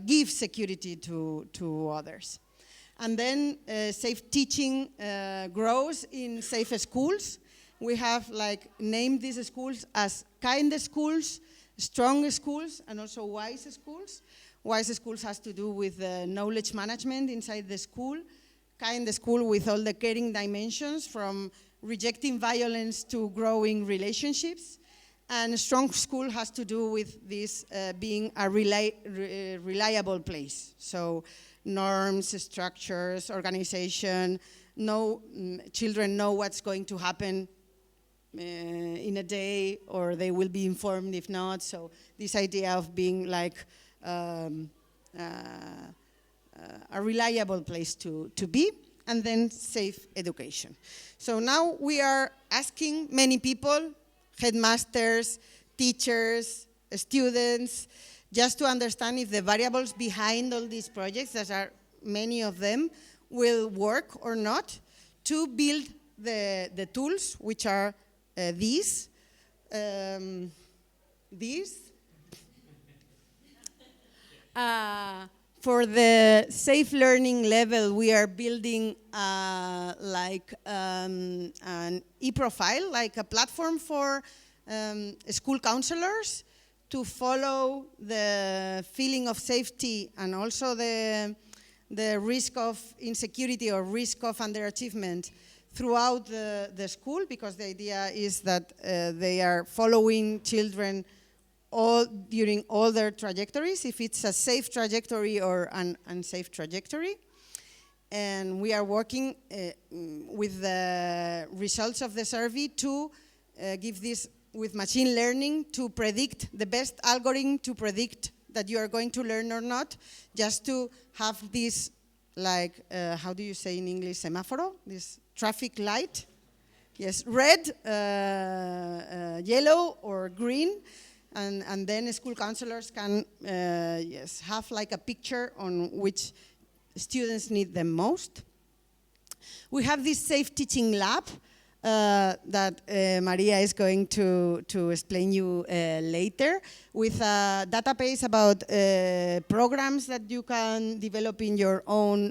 give security to others. And then safe teaching grows in safe schools. We have named these schools as kind schools, strong schools, and also wise schools. Wise schools has to do with knowledge management inside the school. Kind school with all the caring dimensions, from rejecting violence to growing relationships. And strong school has to do with this being a reliable place. So norms, structures, organization, children know what's going to happen in a day, or they will be informed if not. So this idea of being like a reliable place to be, and then safe education. So now we are asking many people, headmasters, teachers, students, just to understand if the variables behind all these projects, that are many of them, will work or not, to build the tools, which are these. For the safe learning level, we are building like an e-profile, like a platform for school counselors to follow the feeling of safety and also the risk of insecurity or risk of underachievement throughout the school, because the idea is that they are following children during all their trajectories, if it's a safe trajectory or an unsafe trajectory. And we are working with the results of the survey to give this with machine learning to predict the best algorithm to predict that you are going to learn or not, just to have this, like, how do you say in English, semáforo, this traffic light. Yes, red, yellow, or green. And then school counselors can yes, have like a picture on which students need them most. We have this safe teaching lab that Maria is going to explain you later, with a database about programs that you can develop in your own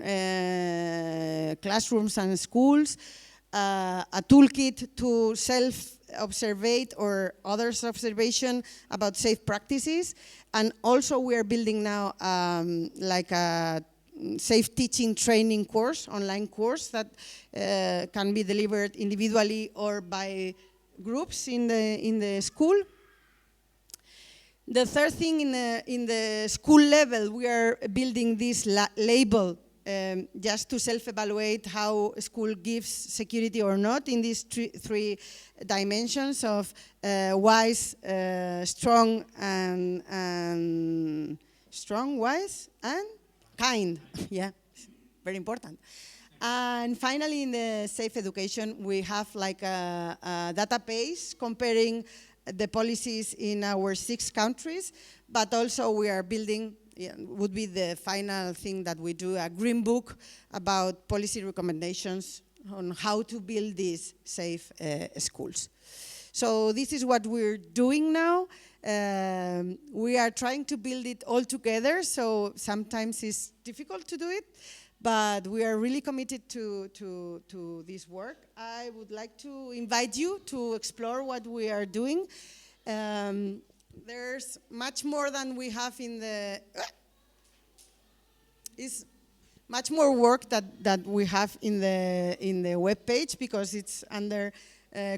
classrooms and schools, a toolkit to self-observate or others' observation about safe practices. And also we are building now like a safe teaching training course, online course that can be delivered individually or by groups in the school. The third thing, in the school level, we are building this label just to self-evaluate how a school gives security or not in these three dimensions of wise, strong, and strong, wise, and kind. Yeah, very important. And finally, in the safe education, we have like a database comparing the policies in our 6 countries, but also we are building, would be the final thing that we do, a green book about policy recommendations on how to build these safe schools. So this is what we're doing now. We are trying to build it all together, so sometimes it's difficult to do it, but we are really committed to this work. I would like to invite you to explore what we are doing. There's much more than we have in the... It's much more work that we have in the web page, because it's under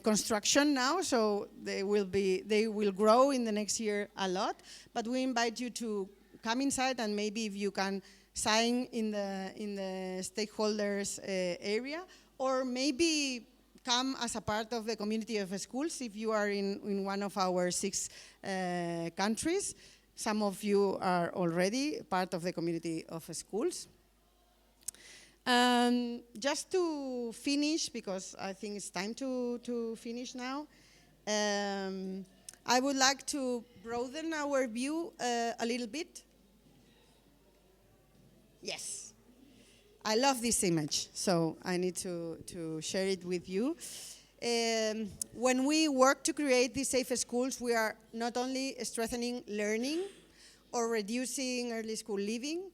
construction now, so they will grow in the next year a lot. But we invite you to come inside, and maybe if you can sign in the stakeholders area, or maybe come as a part of the community of schools if you are in one of our 6 countries. Some of you are already part of the community of schools. Just to finish, because I think it's time to finish now, I would like to broaden our view a little bit. Yes, I love this image, so I need to share it with you. When we work to create these safe schools, we are not only strengthening learning or reducing early school leaving.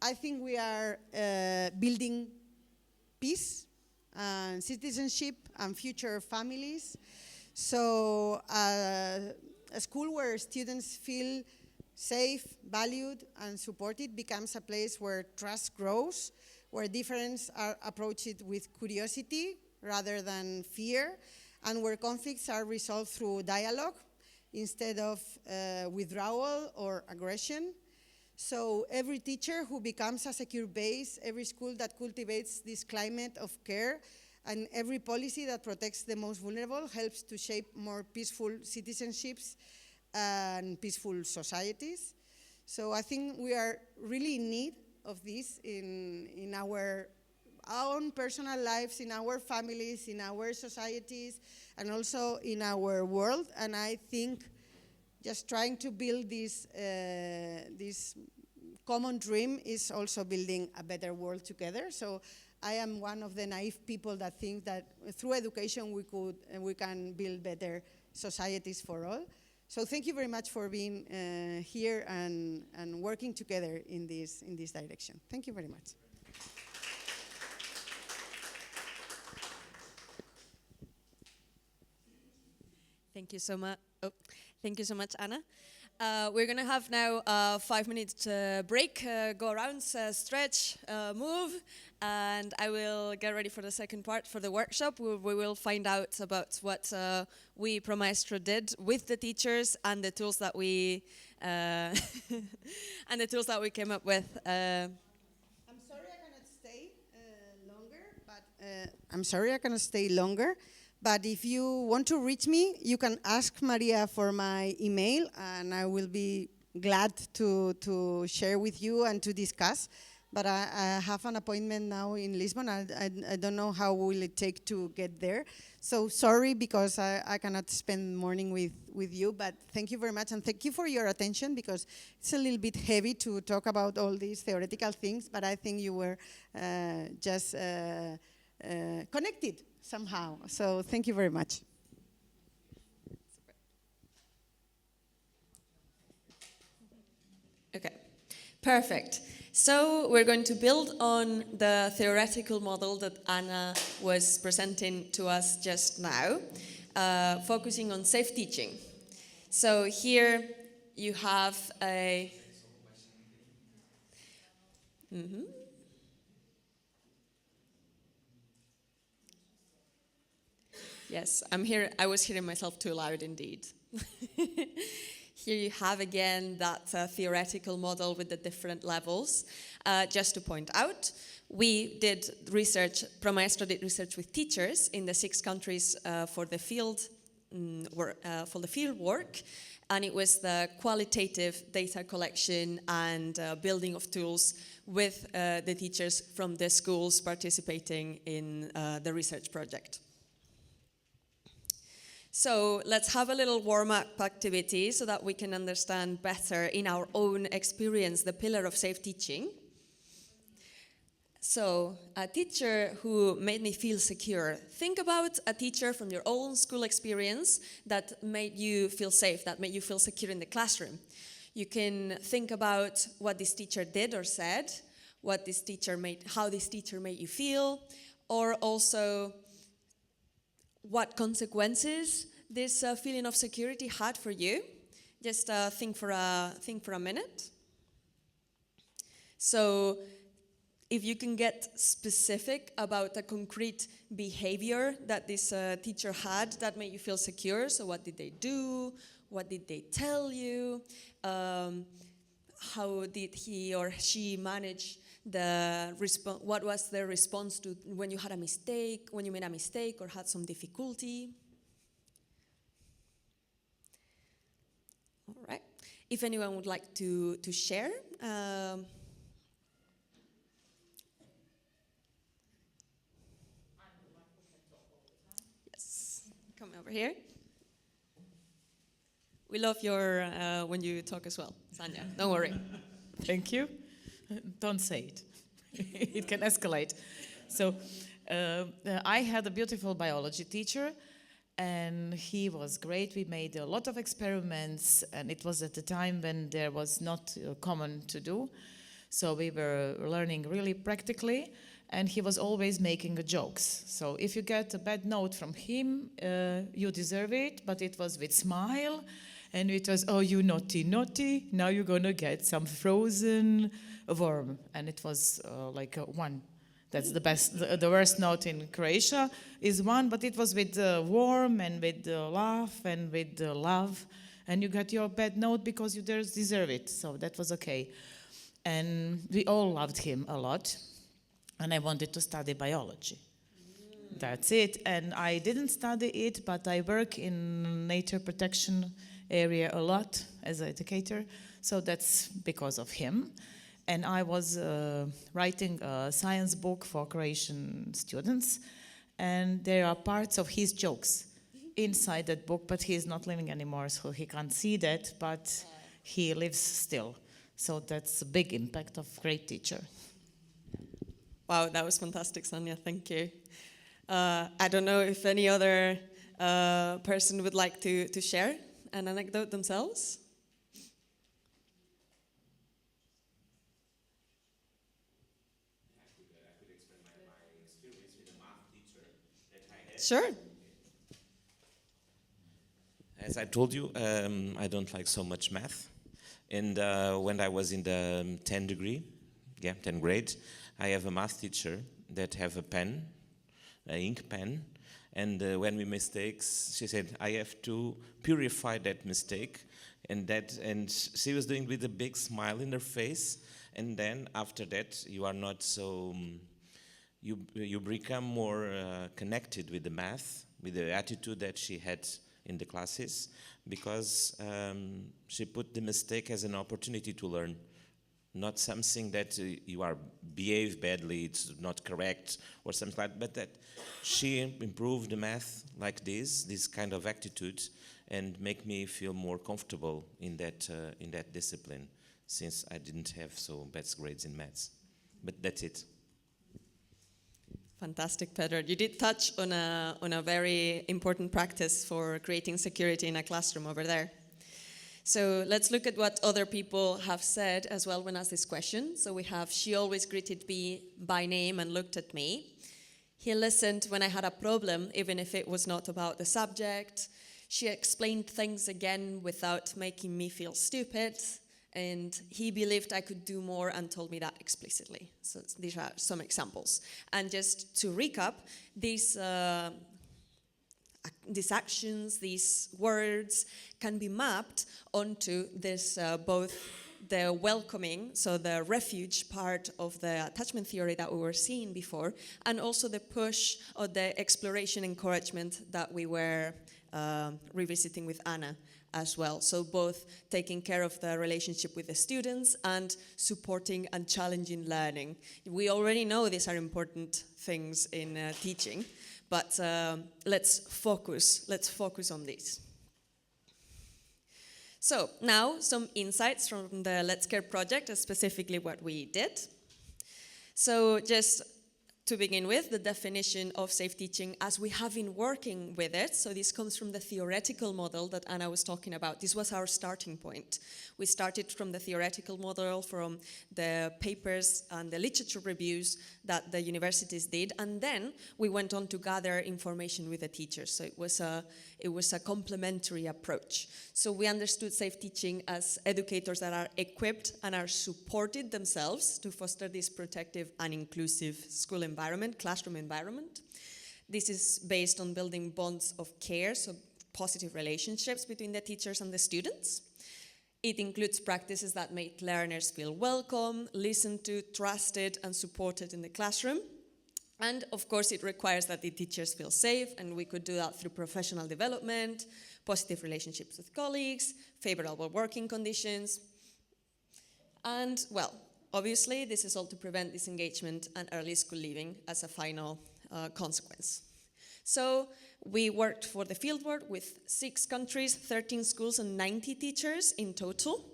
I think we are building peace and citizenship and future families. So a school where students feel safe, valued, and supported becomes a place where trust grows, where difference are approached with curiosity rather than fear, and where conflicts are resolved through dialogue instead of withdrawal or aggression. So every teacher who becomes a secure base, every school that cultivates this climate of care, and every policy that protects the most vulnerable helps to shape more peaceful citizenships and peaceful societies. So I think we are really in need of this in our own personal lives, in our families, in our societies, and also in our world. And I think just trying to build this common dream is also building a better world together. So I am one of the naive people that think that through education we can build better societies for all. So thank you very much for being here and working together in this direction. Thank you very much. Thank you so much. Oh, thank you so much, Ana. We're going to have now a 5 minutes break, go around, stretch, move, and I will get ready for the second part, for the workshop. We will find out about what we Promaestro did with the teachers and the tools that we and the tools that we came up with. I'm sorry I cannot stay longer, but I'm sorry I cannot stay longer. But if you want to reach me, you can ask Maria for my email, and I will be glad to share with you and to discuss. But I have an appointment now in Lisbon. I don't know how will it take to get there. So sorry, because I cannot spend morning with you, but thank you very much, and thank you for your attention, because it's a little bit heavy to talk about all these theoretical things, but I think you were just connected somehow. So thank you very much. Okay, perfect. So we're going to build on the theoretical model that Ana was presenting to us just now, focusing on safe teaching. So here you have a... Yes, I was hearing myself too loud indeed. Here you have again that theoretical model with the different levels. Just to point out, we did research, Promaestro did research with teachers in the 6 countries for the field work, and it was the qualitative data collection and building of tools with the teachers from the schools participating in the research project. So let's have a little warm-up activity so that we can understand better in our own experience the pillar of safe teaching. So, a teacher who made me feel secure. Think about a teacher from your own school experience that made you feel safe, that made you feel secure in the classroom. You can think about what this teacher did or said, how this teacher made you feel, or also what consequences this feeling of security had for you. Just think for a minute. So if you can get specific about a concrete behavior that this teacher had that made you feel secure, so what did they do? What did they tell you? How did he or she manage what was their response to when you had a mistake, when you made a mistake or had some difficulty? All right. If anyone would like to share, yes, come over here. We love your when you talk as well, Sanja. Don't worry. Thank you. Don't say it. It can escalate. So I had a beautiful biology teacher, and he was great. We made a lot of experiments, and it was at a time when there was not common to do. So we were learning really practically, and he was always making jokes. So if you get a bad note from him, you deserve it, but it was with smile. And it was, oh, you naughty, naughty, now you're going to get some frozen worm. And it was like 1. That's the best, the worst note in Croatia is 1, but it was with worm and with laugh and with love. And you got your bad note because you deserve it. So that was okay. And we all loved him a lot. And I wanted to study biology. That's it. And I didn't study it, but I work in nature protection area a lot as an educator, so that's because of him. And I was writing a science book for Croatian students, and there are parts of his jokes inside that book, but he's not living anymore, so he can't see that, but he lives still. So that's a big impact of great teacher. Wow, that was fantastic, Sanja. Thank you. I don't know if any other person would like to share an anecdote themselves? I could explain my experience with a math teacher that I had. Sure. As I told you, I don't like so much math. And when I was in the 10th grade, I have a math teacher that have a pen, an ink pen, and when we mistakes, she said, I have to purify that mistake, and she was doing with a big smile in her face, and then after that, you are not so, you become more connected with the math, with the attitude that she had in the classes, because she put the mistake as an opportunity to learn, not something that you are behave badly, it's not correct or something like that, but that she improved the math like this kind of attitude, and make me feel more comfortable in that discipline, since I didn't have so bad grades in maths. But that's it. Fantastic, Pedro. You did touch on a very important practice for creating security in a classroom over there. So let's look at what other people have said as well when asked this question. So we have, she always greeted me by name and looked at me. He listened when I had a problem, even if it was not about the subject. She explained things again without making me feel stupid. And he believed I could do more and told me that explicitly. So these are some examples. And just to recap, these actions, these words can be mapped onto this both the welcoming, so the refuge part of the attachment theory that we were seeing before, and also the push or the exploration encouragement that we were revisiting with Ana as well. So both taking care of the relationship with the students and supporting and challenging learning. We already know these are important things in teaching, but let's focus on this. So now some insights from the Let's Care project, specifically what we did. So just to begin with, the definition of safe teaching as we have been working with it. So this comes from the theoretical model that Ana was talking about. This was our starting point. We started from the theoretical model, from the papers and the literature reviews that the universities did, and then we went on to gather information with the teachers. So it was a complementary approach. So we understood safe teaching as educators that are equipped and are supported themselves to foster this protective and inclusive school environment, classroom environment. This is based on building bonds of care, so positive relationships between the teachers and the students. It includes practices that make learners feel welcome, listened to, trusted, and supported in the classroom. And of course, it requires that the teachers feel safe, and we could do that through professional development, positive relationships with colleagues, favorable working conditions. And, well, obviously, this is all to prevent disengagement and early school leaving as a final consequence. So we worked for the fieldwork with 6 countries, 13 schools, and 90 teachers in total.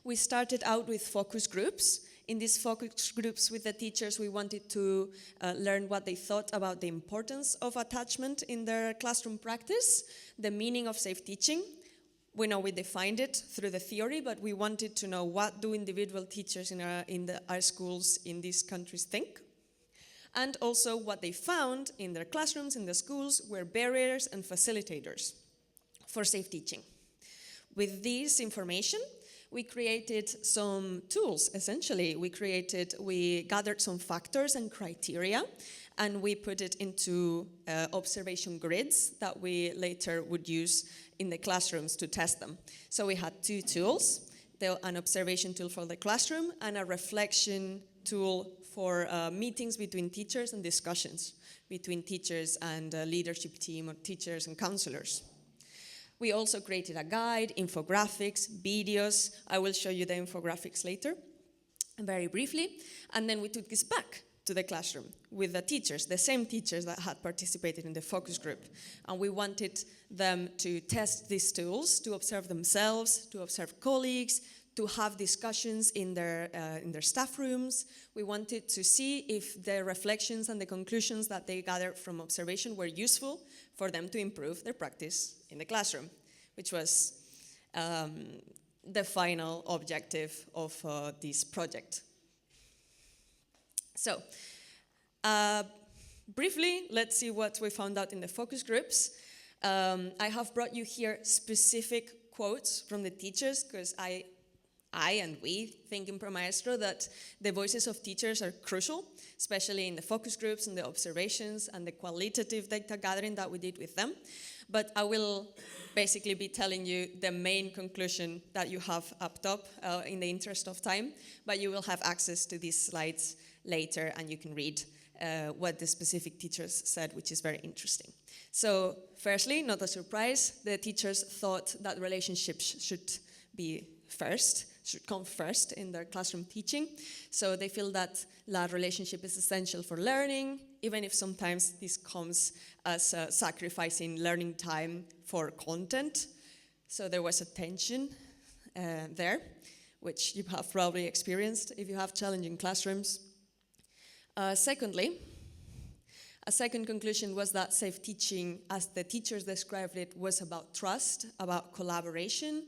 We started out with focus groups. In these focus groups with the teachers, we wanted to learn what they thought about the importance of attachment in their classroom practice, the meaning of safe teaching. We know we defined it through the theory, but we wanted to know, what do individual teachers in our schools in these countries think? And also what they found in their classrooms, in the schools, were barriers and facilitators for safe teaching. With this information, we created some tools, essentially. We gathered some factors and criteria, and we put it into observation grids that we later would use in the classrooms to test them. So we had 2 tools, an observation tool for the classroom and a reflection tool for meetings between teachers and discussions between teachers and leadership team or teachers and counselors. We also created a guide, infographics, videos. I will show you the infographics later, very briefly. And then we took this back to the classroom with the teachers, the same teachers that had participated in the focus group. And we wanted them to test these tools, to observe themselves, to observe colleagues, to have discussions in their staff rooms. We wanted to see if the reflections and the conclusions that they gathered from observation were useful for them to improve their practice in the classroom, which was the final objective of this project. So, briefly, let's see what we found out in the focus groups. I have brought you here specific quotes from the teachers, because I and we think in Promaestro that the voices of teachers are crucial, especially in the focus groups and the observations and the qualitative data gathering that we did with them. But I will basically be telling you the main conclusion that you have up top in the interest of time, but you will have access to these slides later and you can read what the specific teachers said, which is very interesting. So firstly, not a surprise, the teachers thought that relationships should come first in their classroom teaching. So they feel that that relationship is essential for learning, even if sometimes this comes as sacrificing learning time for content. So there was a tension there, which you have probably experienced if you have challenging classrooms. Secondly, a second conclusion was that safe teaching, as the teachers described it, was about trust, about collaboration,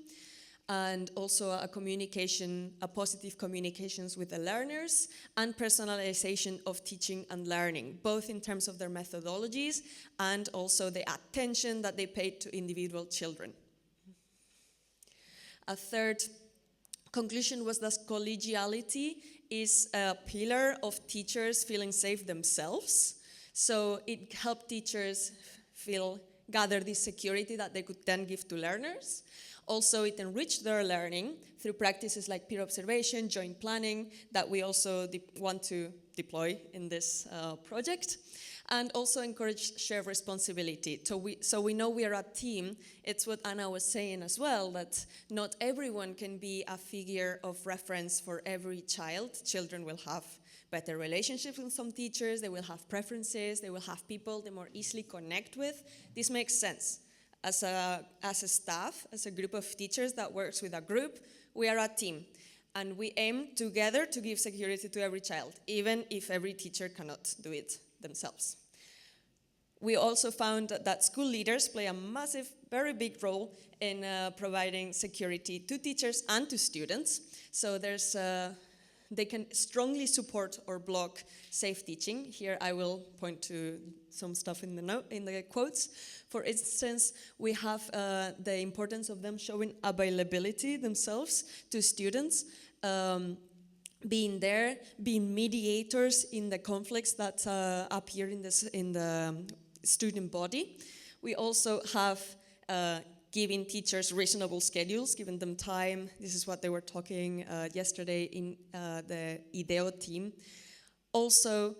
and also a positive communications with the learners, and personalization of teaching and learning, both in terms of their methodologies and also the attention that they paid to individual children. A third conclusion was that collegiality is a pillar of teachers feeling safe themselves. So it helped teachers gather this security that they could then give to learners. Also, it enriched their learning through practices like peer observation, joint planning, that we also want to deploy in this project. And also encourage shared responsibility. So we know we are a team. It's what Ana was saying as well, that not everyone can be a figure of reference for every child. Children will have better relationships with some teachers, they will have preferences, they will have people they more easily connect with. This makes sense. As a staff, as a group of teachers that works with a group, we are a team. And we aim together to give security to every child, even if every teacher cannot do it themselves. We also found that school leaders play a massive, very big role in providing security to teachers and to students. So they can strongly support or block safe teaching. Here I will point to some stuff in the quotes. For instance, we have the importance of them showing availability themselves to students, being there, being mediators in the conflicts that appear in the student body. We also have giving teachers reasonable schedules, giving them time. This is what they were talking yesterday in the IDEO team. Also,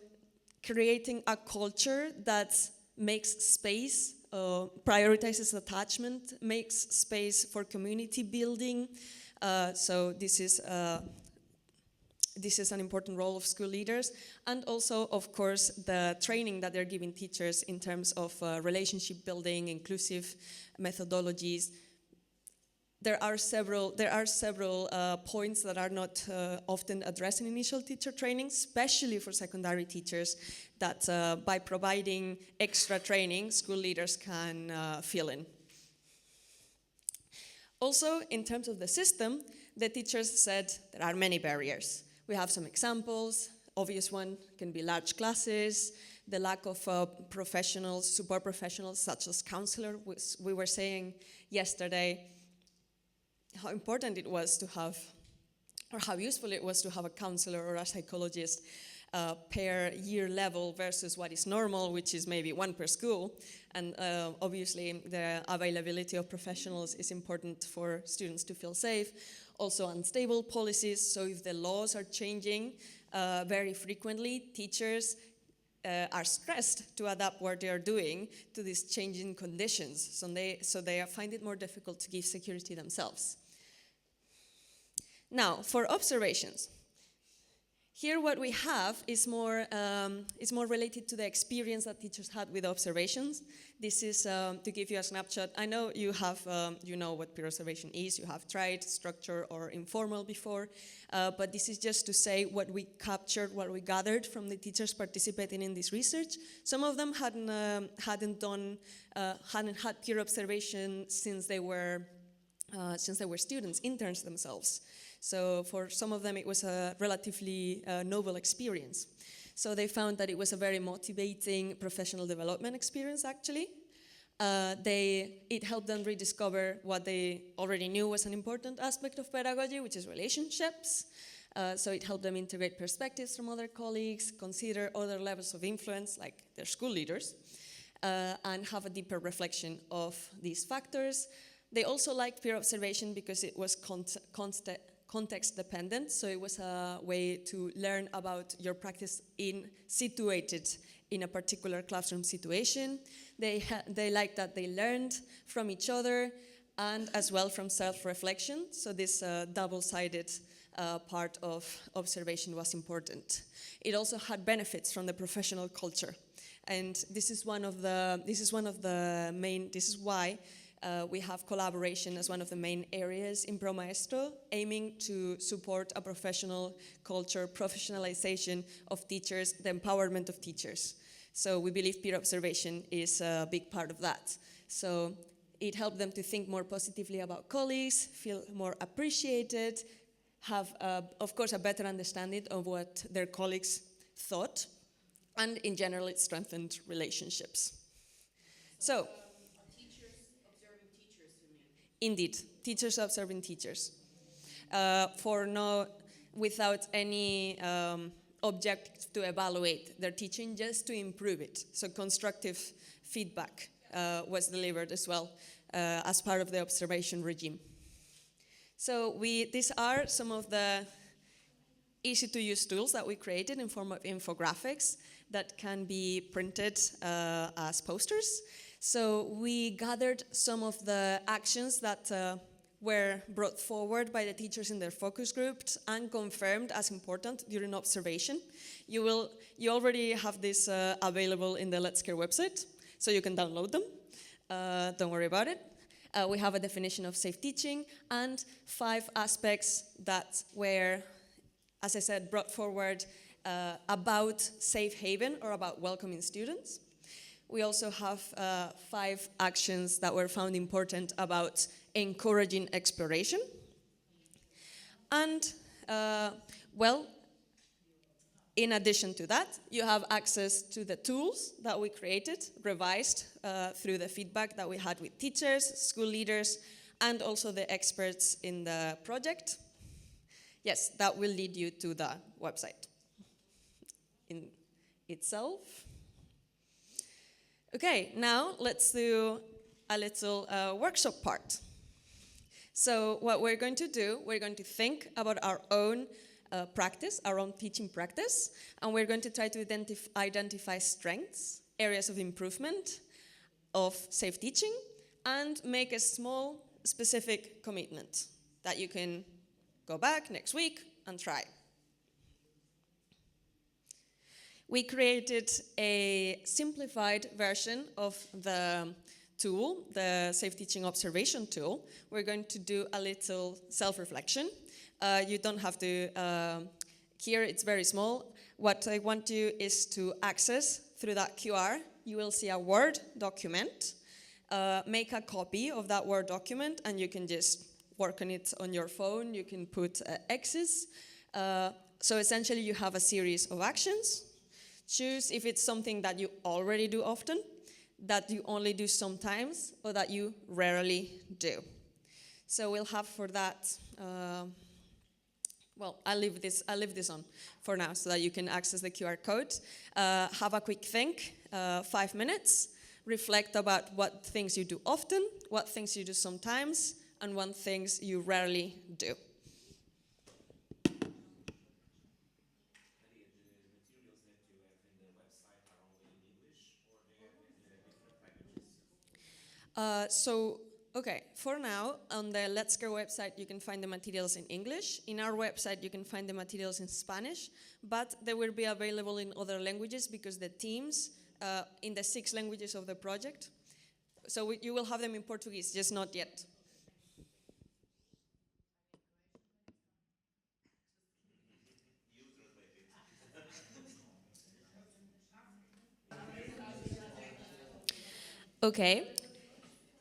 creating a culture that makes space, prioritizes attachment, makes space for community building. So this is an important role of school leaders. And also, of course, the training that they're giving teachers in terms of relationship building, inclusive methodologies. There are several points that are not often addressed in initial teacher training, especially for secondary teachers, that by providing extra training, school leaders can fill in. Also, in terms of the system, the teachers said there are many barriers. We have some examples. Obvious one can be large classes, the lack of professionals, support professionals such as counselors. We were saying yesterday how important it was to have, or how useful it was to have a counselor or a psychologist per year level versus what is normal, which is maybe one per school. And obviously the availability of professionals is important for students to feel safe. Also unstable policies, so if the laws are changing very frequently, teachers are stressed to adapt what they are doing to these changing conditions, so they find it more difficult to give security themselves. Now, for observations. Here what we have is more related to the experience that teachers had with observations. This is to give you a snapshot. I know you have, you know what peer observation is. You have tried structure or informal before, but this is just to say what we captured, what we gathered from the teachers participating in this research. Some of them hadn't had peer observation since they were since they were students, interns themselves. So for some of them, it was a relatively novel experience. So they found that it was a very motivating professional development experience, actually. It helped them rediscover what they already knew was an important aspect of pedagogy, which is relationships. So it helped them integrate perspectives from other colleagues, consider other levels of influence, like their school leaders, and have a deeper reflection of these factors. They also liked peer observation because it was context dependent, so it was a way to learn about your practice situated in a particular classroom situation. They liked that they learned from each other and as well from self-reflection, so this double-sided part of observation was important. It also had benefits from the professional culture, and this is why we have collaboration as one of the main areas in Promaestro, aiming to support a professional culture, professionalization of teachers, the empowerment of teachers. So we believe peer observation is a big part of that. So it helped them to think more positively about colleagues, feel more appreciated, have, of course, a better understanding of what their colleagues thought, and in general, it strengthened relationships. So, indeed, teachers observing teachers, without any objective to evaluate their teaching, just to improve it. So constructive feedback was delivered as well as part of the observation regime. So these are some of the easy-to-use tools that we created in form of infographics that can be printed as posters. So we gathered some of the actions that were brought forward by the teachers in their focus groups and confirmed as important during observation. You already have this available in the Let's Care website, so you can download them. Don't worry about it. We have a definition of safe teaching and 5 aspects that were, as I said, brought forward about safe haven or about welcoming students. We also have 5 actions that were found important about encouraging exploration. And, well, in addition to that, you have access to the tools that we created, revised through the feedback that we had with teachers, school leaders, and also the experts in the project. Yes, that will lead you to the website in itself. Okay, now let's do a little workshop part. So what we're going to do, we're going to think about our own practice, our own teaching practice, and we're going to try to identify strengths, areas of improvement of safe teaching, and make a small, specific commitment that you can go back next week and try. We created a simplified version of the tool, the Safe Teaching Observation tool. We're going to do a little self-reflection. You don't have to, here it's very small. What I want you is to access through that QR. You will see a Word document. Make a copy of that Word document and you can just work on it on your phone. You can put X's. So essentially you have a series of actions. Choose if it's something that you already do often, that you only do sometimes, or that you rarely do. So we'll have for that, well, I'll leave this on for now so that you can access the QR code. Have a quick think, 5 minutes, reflect about what things you do often, what things you do sometimes, and what things you rarely do. Okay, for now, on the Let's Go website, you can find the materials in English. In our website, you can find the materials in Spanish, but they will be available in other languages because the teams, in the 6 languages of the project, so you will have them in Portuguese, just not yet. Okay.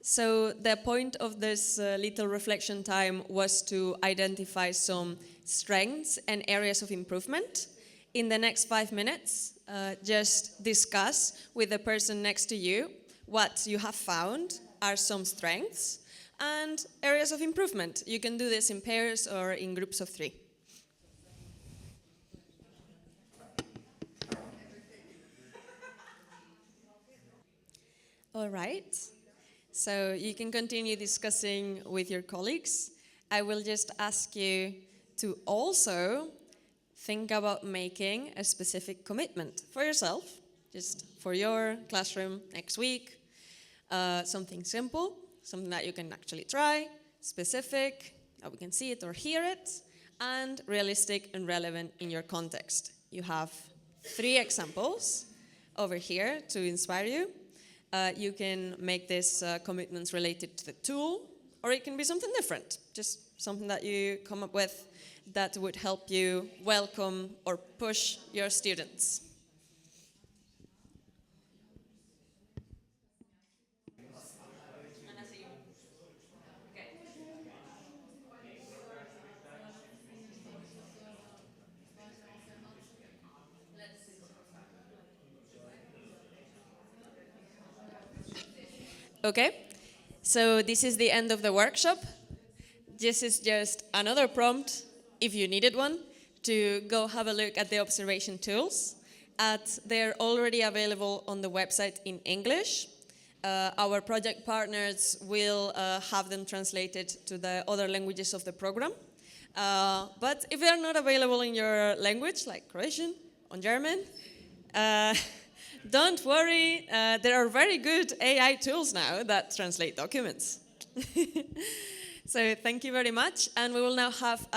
So the point of this little reflection time was to identify some strengths and areas of improvement. In the next 5 minutes, just discuss with the person next to you what you have found are some strengths and areas of improvement. You can do this in pairs or in groups of 3. All right. So you can continue discussing with your colleagues. I will just ask you to also think about making a specific commitment for yourself, just for your classroom next week. Something simple, something that you can actually try, specific, that we can see it or hear it, and realistic and relevant in your context. You have 3 examples over here to inspire you. You can make these commitments related to the tool, or it can be something different, just something that you come up with that would help you welcome or push your students. Okay, so this is the end of the workshop. This is just another prompt, if you needed one, to go have a look at the observation tools. They're already available on the website in English. Our project partners will have them translated to the other languages of the program. But if they're not available in your language, like Croatian or German, don't worry, there are very good AI tools now that translate documents. So thank you very much, and we will now have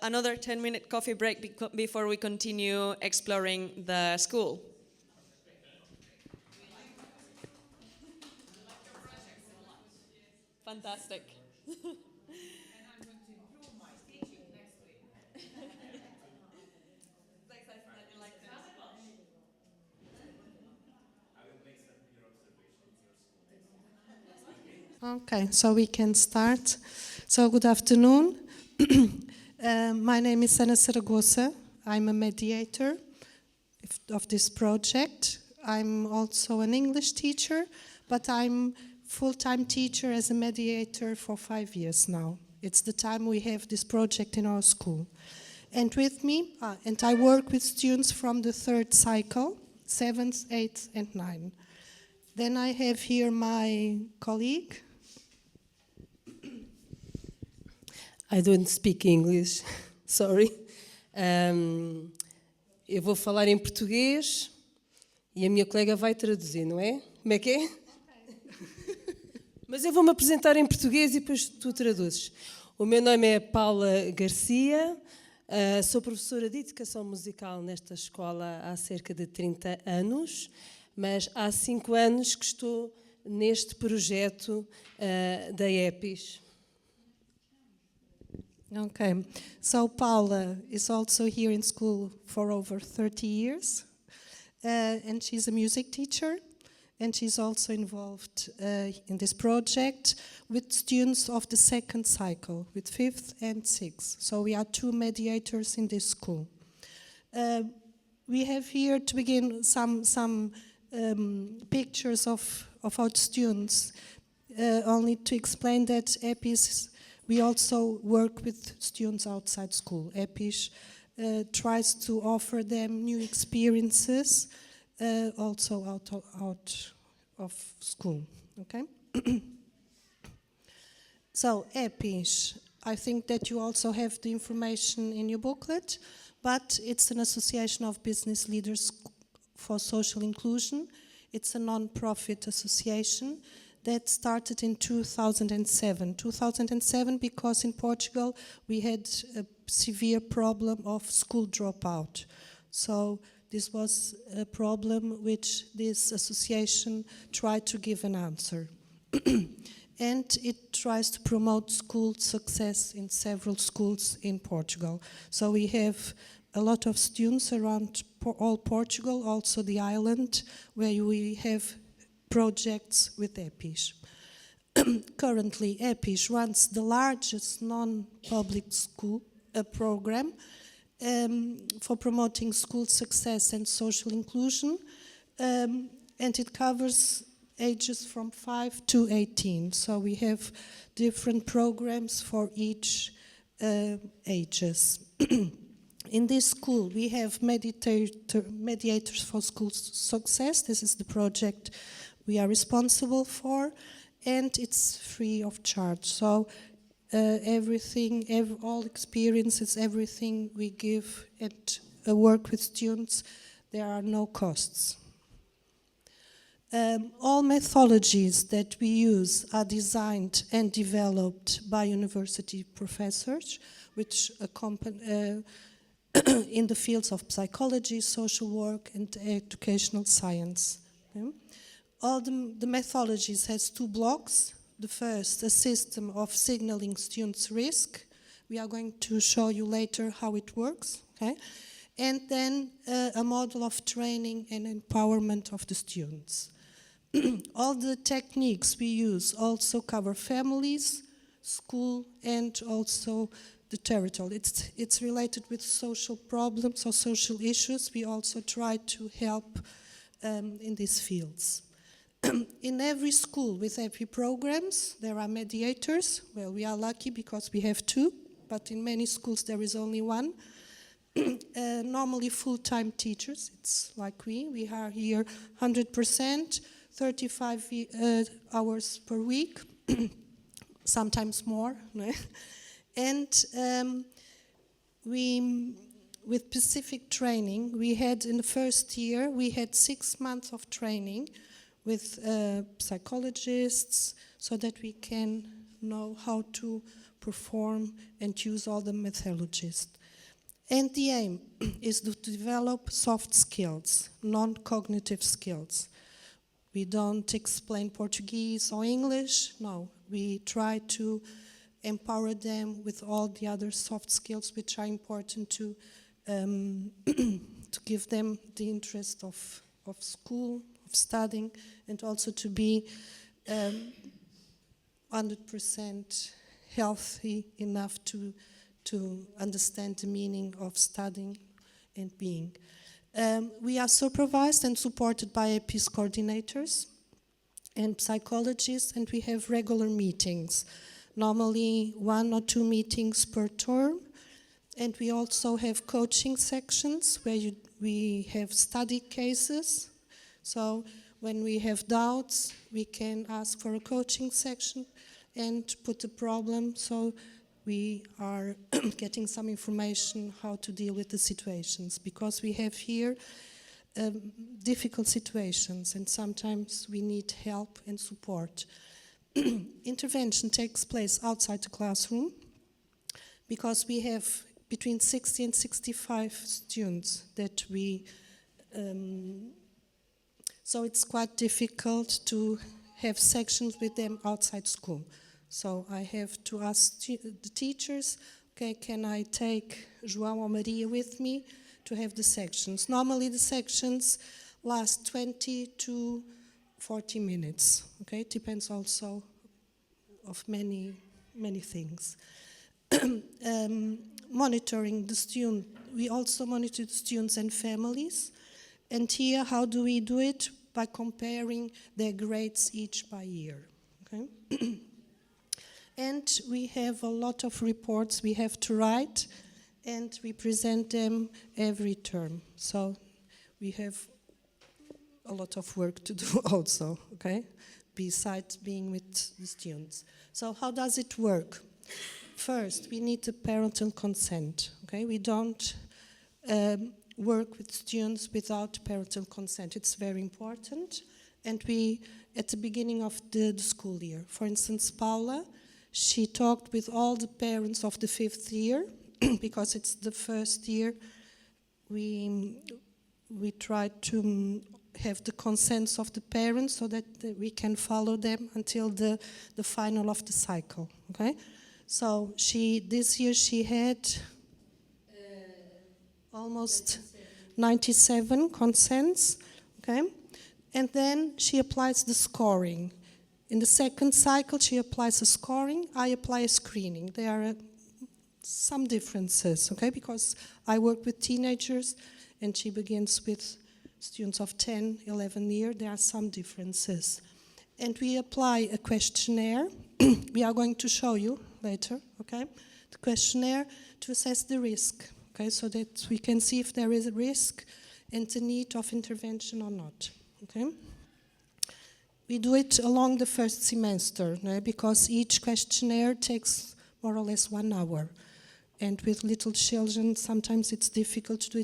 another 10-minute coffee break before we continue exploring the school. Fantastic. Okay, so we can start. So good afternoon. My name is Ana Berástegui. I'm a mediator of this project. I'm also an English teacher, but I'm full-time teacher as a mediator for 5 years now. It's the time we have this project in our school. And with me, and I work with students from the 3rd cycle, 7th, 8th, and 9th. Then I have here my colleague. I don't speak English, sorry. Eu vou falar em português e a minha colega vai traduzir, não é? Como é que é? Mas eu vou-me apresentar em português e depois tu traduzes. O meu nome é Paula Garcia, sou professora de Educação Musical nesta escola há cerca de 30 anos, mas há 5 anos que estou neste projeto da AEPEL. Okay, so Paula is also here in school for over 30 years, and she's a music teacher, and she's also involved in this project with students of the 2nd cycle, with 5th and 6th. So we are 2 mediators in this school. We have here to begin some pictures of our students, only to explain that AEPEL we also work with students outside school. AEPEL tries to offer them new experiences, also out of school. Okay. So AEPEL, I think that you also have the information in your booklet, but it's an association of business leaders for social inclusion. It's a non-profit association that started in 2007. 2007 because in Portugal we had a severe problem of school dropout. So this was a problem which this association tried to give an answer. And it tries to promote school success in several schools in Portugal. So we have a lot of students around all Portugal, also the island, where we have projects with AEPEL. currently EPIS runs the largest non-public school program for promoting school success and social inclusion, and it covers ages from 5 to 18. So we have different programs for each ages. In this school, we have mediators for school success. This is the project we are responsible for, and it's free of charge. So all experiences, everything we give and work with students, there are no costs. All methodologies that we use are designed and developed by university professors, which accompany in the fields of psychology, social work, and educational science. Okay? All the methodologies has 2 blocks. The first, a system of signaling students' risk. We are going to show you later how it works. Okay? And then a model of training and empowerment of the students. All the techniques we use also cover families, school, and also the territory. It's related with social problems or social issues. We also try to help in these fields. In every school with every programs, there are mediators. Well, we are lucky because we have 2, but in many schools there is only 1. Normally full-time teachers, it's like we are here 100%, 35 hours per week, sometimes more. And with specific training, we had in the first year, we had 6 months of training with psychologists so that we can know how to perform and use all the methodologies. And the aim is to develop soft skills, non-cognitive skills. We don't explain Portuguese or English, no. We try to empower them with all the other soft skills which are important to give them the interest of school, of studying, and also to be 100% healthy enough to understand the meaning of studying and being. We are supervised and supported by APES coordinators and psychologists, and we have regular meetings, normally 1 or 2 meetings per term. And we also have coaching sections where we have study cases. So when we have doubts, we can ask for a coaching section and put a problem so we are getting some information how to deal with the situations, because we have here difficult situations and sometimes we need help and support. Intervention takes place outside the classroom because we have between 60 and 65 students that we, so it's quite difficult to have sections with them outside school. So I have to ask the teachers, okay, can I take João or Maria with me to have the sections? Normally the sections last 20 to 40 minutes, okay? It depends also of many things. Monitoring the student, we also monitor the students and families. And here, how do we do it? By comparing their grades each by year, okay? And we have a lot of reports we have to write, and we present them every term. So we have a lot of work to do also, okay? Besides being with the students. So how does it work? First, we need the parental consent, okay? We don't work with students without parental consent. It's very important. And we, at the beginning of the school year, for instance, Paula, she talked with all the parents of the 5th year, because it's the first year. We tried to have the consent of the parents so that we can follow them until the final of the cycle, okay? So this year she had almost 97 consents, okay? And then she applies the scoring. In the second cycle, she applies a scoring, I apply a screening. There are some differences, okay, because I work with teenagers and she begins with students of 10, 11 years. There are some differences. And we apply a questionnaire. We are going to show you later, okay, the questionnaire to assess the risk, okay, so that we can see if there is a risk and the need of intervention or not, okay. We do it along the first semester, no, because each questionnaire takes more or less 1 hour. And with little children, sometimes it's difficult to do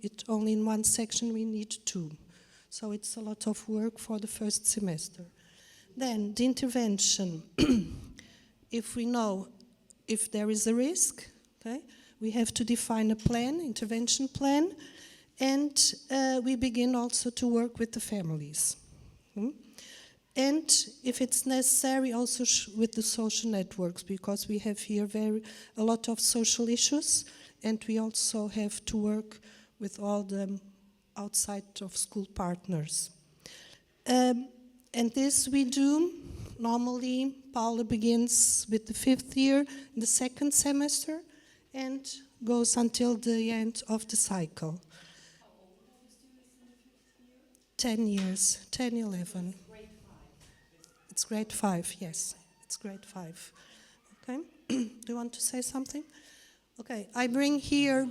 it only in one section, we need 2. So it's a lot of work for the first semester. Then the intervention, if we know if there is a risk, okay, we have to define a plan, intervention plan, and we begin also to work with the families. And if it's necessary, also with the social networks, because we have here a lot of social issues, and we also have to work with all the outside of school partners. And this we do. Normally, Paula begins with the 5th year in the 2nd semester and goes until the end of the cycle. How old are the students in the 5th year? 10 years, 10, 11. It's grade 5, yes. It's grade 5. Okay. Do you want to say something? Okay, I bring here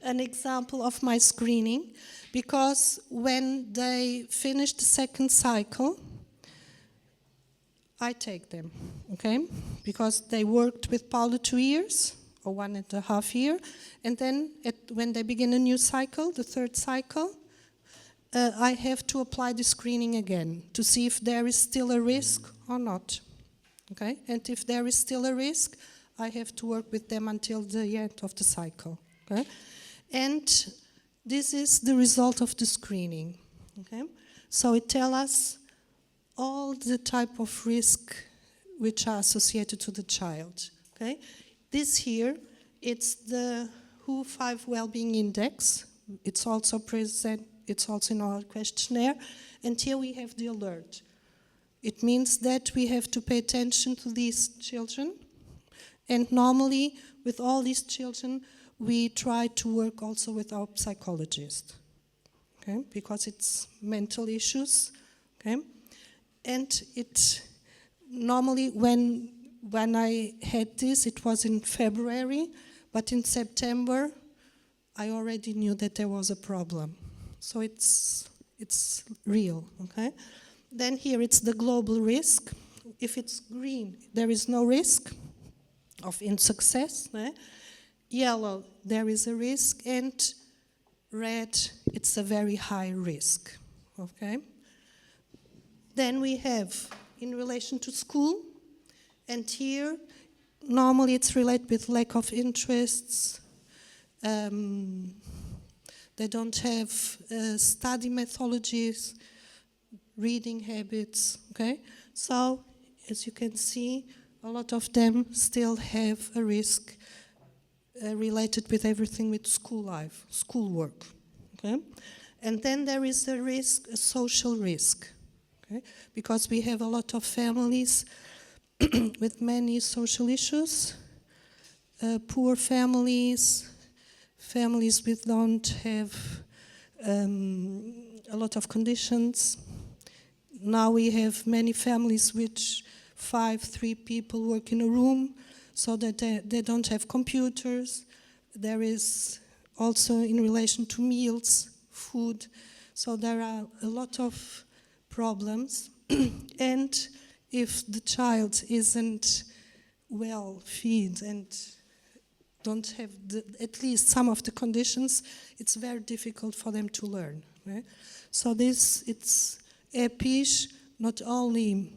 an example of my screening, because when they finish the 2nd cycle, I take them, okay? Because they worked with Paula 2 years, or 1.5 years, and then when they begin a new cycle, the 3rd cycle, I have to apply the screening again to see if there is still a risk or not, okay? And if there is still a risk, I have to work with them until the end of the cycle, okay? And this is the result of the screening, okay? So it tells us all the type of risk which are associated to the child, okay? This here, it's the WHO 5 Wellbeing Index. It's also present, it's also in our questionnaire. And here we have the alert. It means that we have to pay attention to these children. And normally, with all these children, we try to work also with our psychologist, okay? Because it's mental issues, okay? And it normally, when I had this, it was in February, but in September, I already knew that there was a problem. So it's real, okay? Then here it's the global risk. If it's green, there is no risk of insuccess. Yellow, there is a risk, and red, it's a very high risk, okay? Then we have in relation to school, and here normally it's related with lack of interests. They don't have study methodologies, reading habits, okay? So, as you can see, a lot of them still have a risk related with everything with school life, schoolwork, okay? And then there is a risk, a social risk, okay? Because we have a lot of families with many social issues, poor families, families with don't have a lot of conditions. Now we have many families which 3 people work in a room, so that they don't have computers. There is also in relation to meals, food, so there are a lot of problems. And if the child isn't well fed and don't have at least some of the conditions, it's very difficult for them to learn. Right? So it's AEPEL not only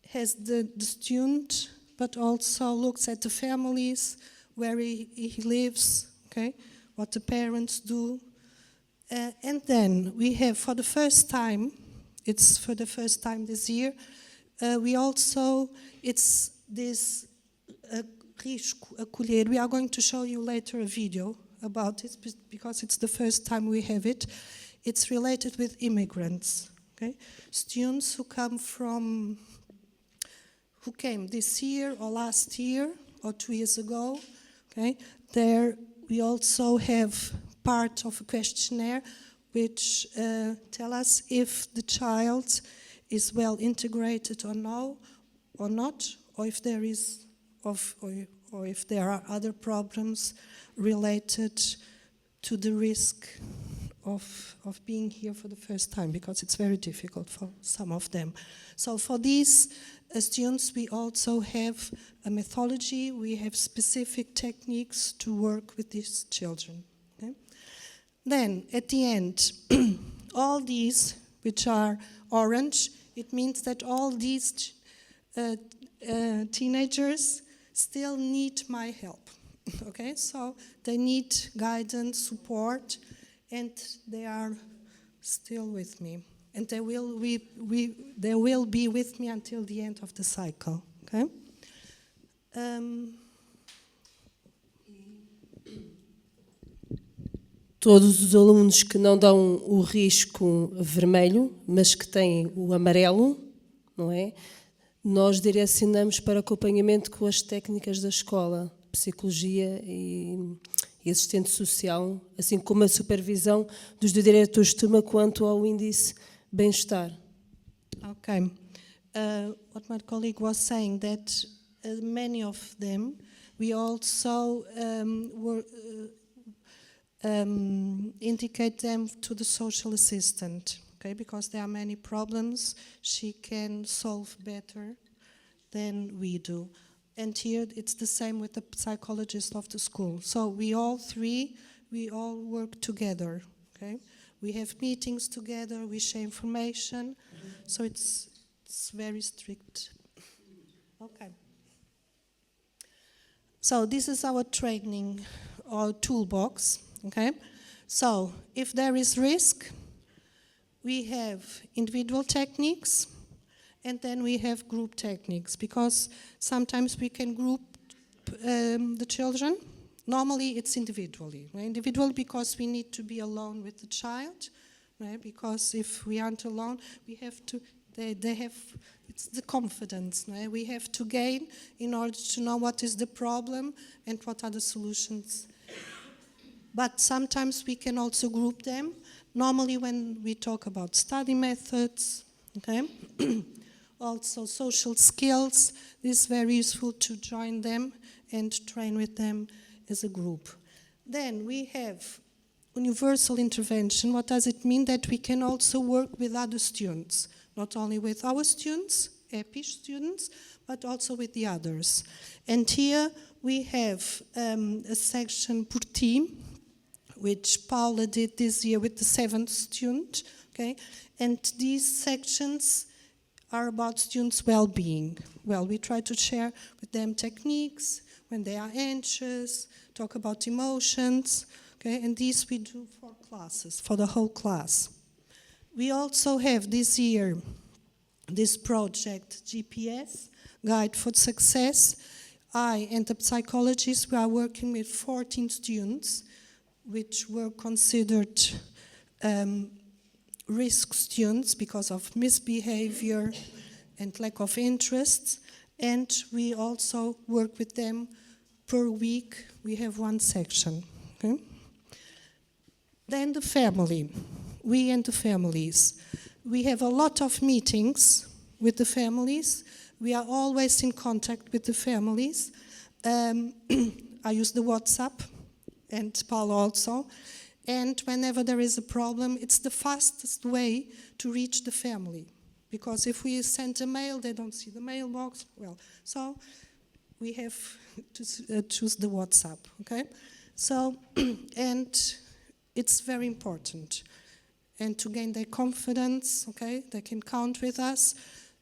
has the student, but also looks at the families, where he lives, okay, what the parents do. And then we have, for the first time, it's for the first time this year, we also, it's this risco acolher. We are going to show you later a video about it, because it's the first time we have it. It's related with immigrants, Okay? Students who came this year or last year or 2 years ago, okay? There we also have part of a questionnaire which tell us if the child is well integrated or no, or not, or if there is, or if there are other problems related to the risk of being here for the first time, because it's very difficult for some of them. So for these students, we also have a methodology. We have specific techniques to work with these children. Okay? Then, at the end, all these, which are orange, it means that all these teenagers still need my help. Okay, so they need guidance, support, and they are still with me. And they will be with me until the end of the cycle. Okay? Todos os alunos que não dão o risco vermelho, mas que têm o amarelo, não é? Nós direcionamos para acompanhamento com as técnicas da escola, psicologia e assistente social, assim como a supervisão dos diretores de turma quanto ao índice bem-estar. Okay. What my colleague was saying, that many of them, we also indicate them to the social assistant, okay? Because there are many problems she can solve better than we do. And here it's the same with the psychologist of the school. So we all work together, okay? We have meetings together, we share information, so it's very strict. Okay. So this is our training, our toolbox, okay? So if there is risk, we have individual techniques, and then we have group techniques, because sometimes we can group the children. Normally it's individually, right? Individually because we need to be alone with the child, right? Because if we aren't alone, we have to, they have, it's the confidence, right? We have to gain in order to know what is the problem and what are the solutions. But sometimes we can also group them. Normally when we talk about study methods, okay? Also social skills, it's very useful to join them and train with them as a group. Then we have universal intervention. What does it mean? That we can also work with other students, not only with our students, AEPEL students, but also with the others. And here we have a section per team, which Paula did this year with the 7th student, okay? And these sections are about students' well-being. Well, we try to share with them techniques when they are anxious, talk about emotions, okay? And these we do for classes, for the whole class. We also have this year this project, GPS, Guide for Success. I and the psychologist, we are working with 14 students, which were considered risk students because of misbehavior and lack of interest. And we also work with them per week. We have one section. Okay? Then the family. We and the families. We have a lot of meetings with the families. We are always in contact with the families. I use the WhatsApp, and Paul also. And whenever there is a problem, it's the fastest way to reach the family. Because if we send a mail, they don't see the mailbox. Well, so we have to choose the WhatsApp, okay? So, and it's very important. And to gain their confidence, okay, they can count with us.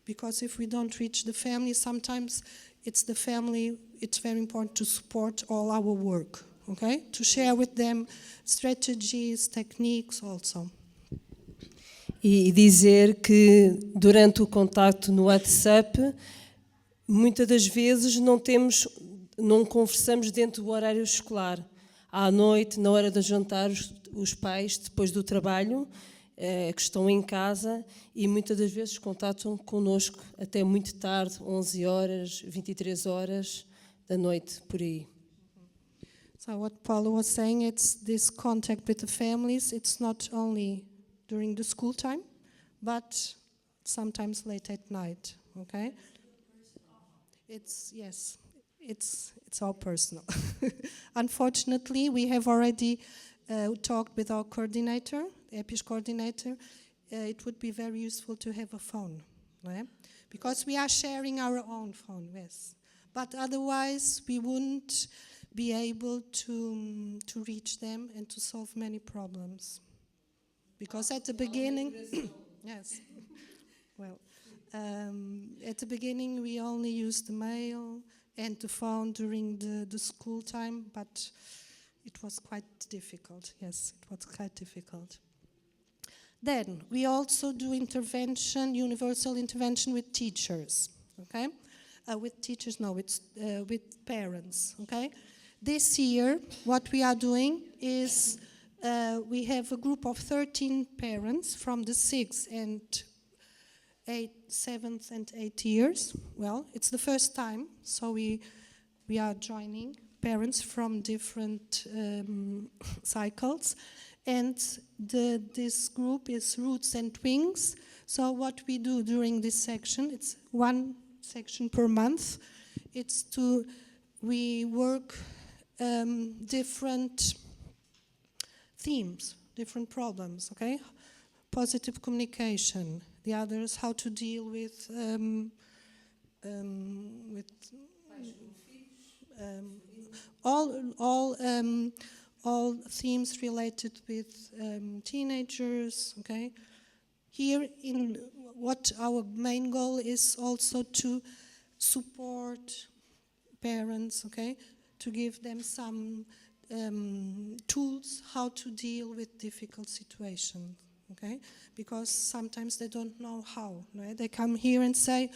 Because if we don't reach the family, sometimes it's the family, it's very important to support all our work. Okay? To share with them strategies, techniques also. E dizer que durante o contacto no WhatsApp, muitas das vezes não conversamos dentro do horário escolar. À noite, na hora de jantar, os pais, depois do trabalho, que estão em casa e muitas das vezes contatam connosco até muito tarde, 11 horas, 23 horas da noite, por aí. So what Paula was saying, it's this contact with the families. It's not only during the school time, but sometimes late at night. Okay. It's yes, it's all personal. Unfortunately, we have already talked with our coordinator, the EPIS coordinator. It would be very useful to have a phone, right? Because we are sharing our own phone, yes. But otherwise, we wouldn't be able to reach them and to solve many problems. Because at the beginning, yes, well, at the beginning we only used the mail and the phone during the school time, but it was quite difficult. Yes, it was quite difficult. Then we also do intervention, universal intervention with teachers. Okay, with teachers, no, it's with parents. Okay. This year, what we are doing is we have a group of 13 parents from the 6th and 7th and 8th years. Well, it's the first time, so we are joining parents from different cycles. And this group is Roots and Wings. So what we do during this section, it's one section per month. We work different themes, different problems, okay? Positive communication. The others, how to deal with all themes related with teenagers, okay? Here, in what our main goal is also to support parents, okay? To give them some tools how to deal with difficult situations, okay? Because sometimes they don't know how, right? They come here and say,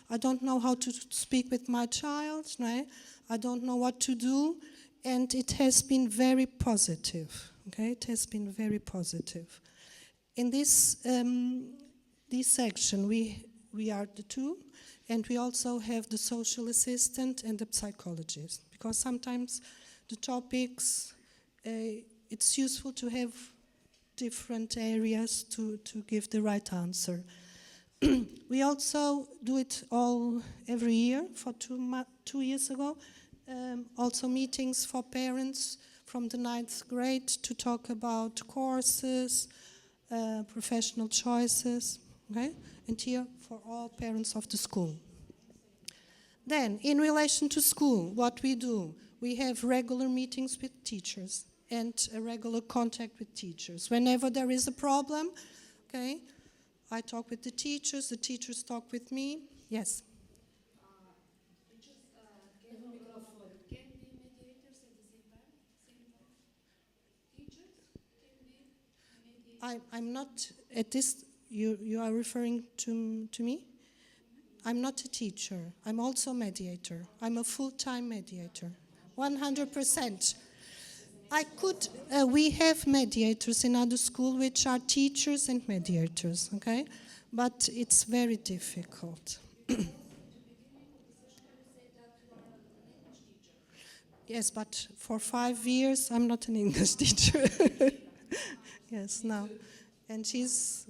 I don't know how to speak with my child, right? I don't know what to do, and it has been very positive, okay? It has been very positive. In this section, we are the two, and we also have the social assistant and the psychologist, because sometimes the topics, it's useful to have different areas to give the right answer. We also do it all every year. For 2 years ago, also meetings for parents from the 9th grade to talk about courses, professional choices, okay? And here for all parents of the school. Then, in relation to school, what we do, we have regular meetings with teachers and a regular contact with teachers. Whenever there is a problem, okay, I talk with the teachers talk with me. Yes? Can be mediators at the same time? Teachers can be mediators? I'm not, at this, you are referring to me? I'm not a teacher. I'm also a mediator. I'm a full-time mediator. 100%. We have mediators in other schools which are teachers and mediators, okay? But it's very difficult. Yes, but for 5 years, I'm not an English teacher. Yes, no. And she's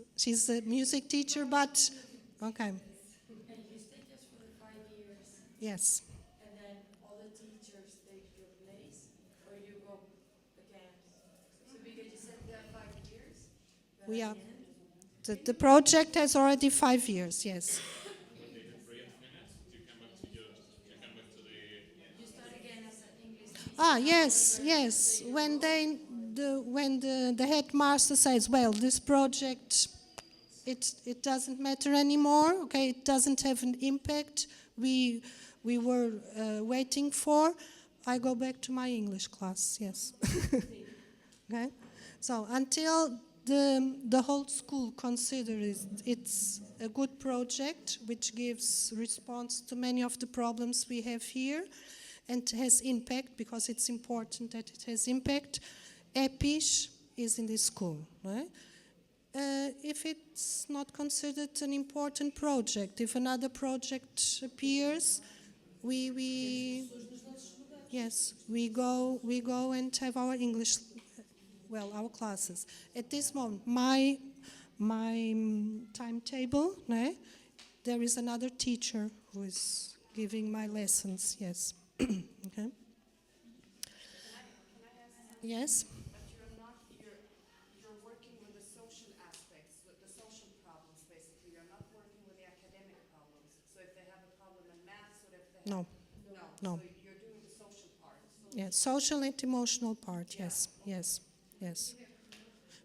a music teacher, but, okay. And you stay just for the 5 years? Yes. And then all the teachers take your place, or you go again? So because you said there are 5 years? We are. The project has already 5 years, yes. You start again as an English teacher? Ah, yes. When the headmaster says, well, this project, it doesn't matter anymore, okay, it doesn't have an impact we were waiting for, I go back to my English class, yes. Okay, so until the whole school considers it's a good project which gives response to many of the problems we have here and has impact, because it's important that it has impact, EPIS is in this school, right? if it's not considered an important project. If another project appears, we go and have our English, our classes. At this moment, my timetable, there is another teacher who is giving my lessons. Yes. Okay. Yes. But you're working with the social aspects, with the social problems, basically. You're not working with the academic problems. So if they have a problem in maths, or if they have... No. So you're doing the social part. Yes, social and emotional part, yes, yes, yes.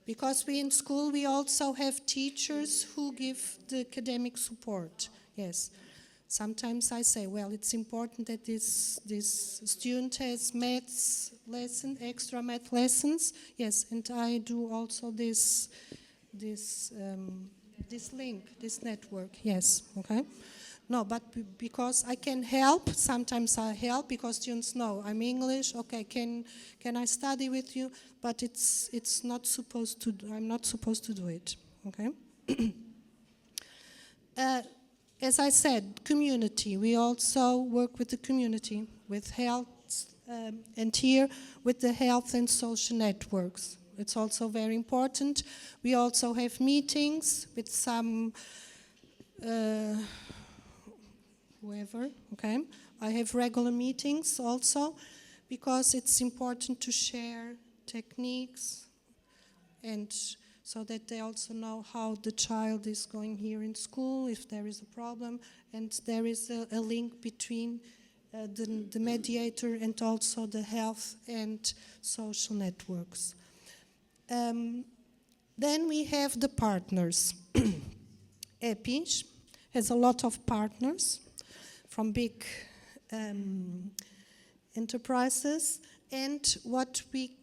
Because we in school, we also have teachers who give the academic support, yes. Sometimes I say, well, it's important that this student has maths lesson, extra math lessons, yes, and I do also this link, this network, yes, okay. No, but because I can help, sometimes I help because students know I'm English, okay, can I study with you? But it's not supposed to, I'm not supposed to do it, okay? As I said, community, we also work with the community, with health, and here with the health and social networks. It's also very important. We also have meetings with some whoever, okay? I have regular meetings also because it's important to share techniques and so that they also know how the child is going here in school, if there is a problem, and there is a link between the mediator and also the health and social networks. Then we have the partners. AEPEL has a lot of partners from big enterprises, and what we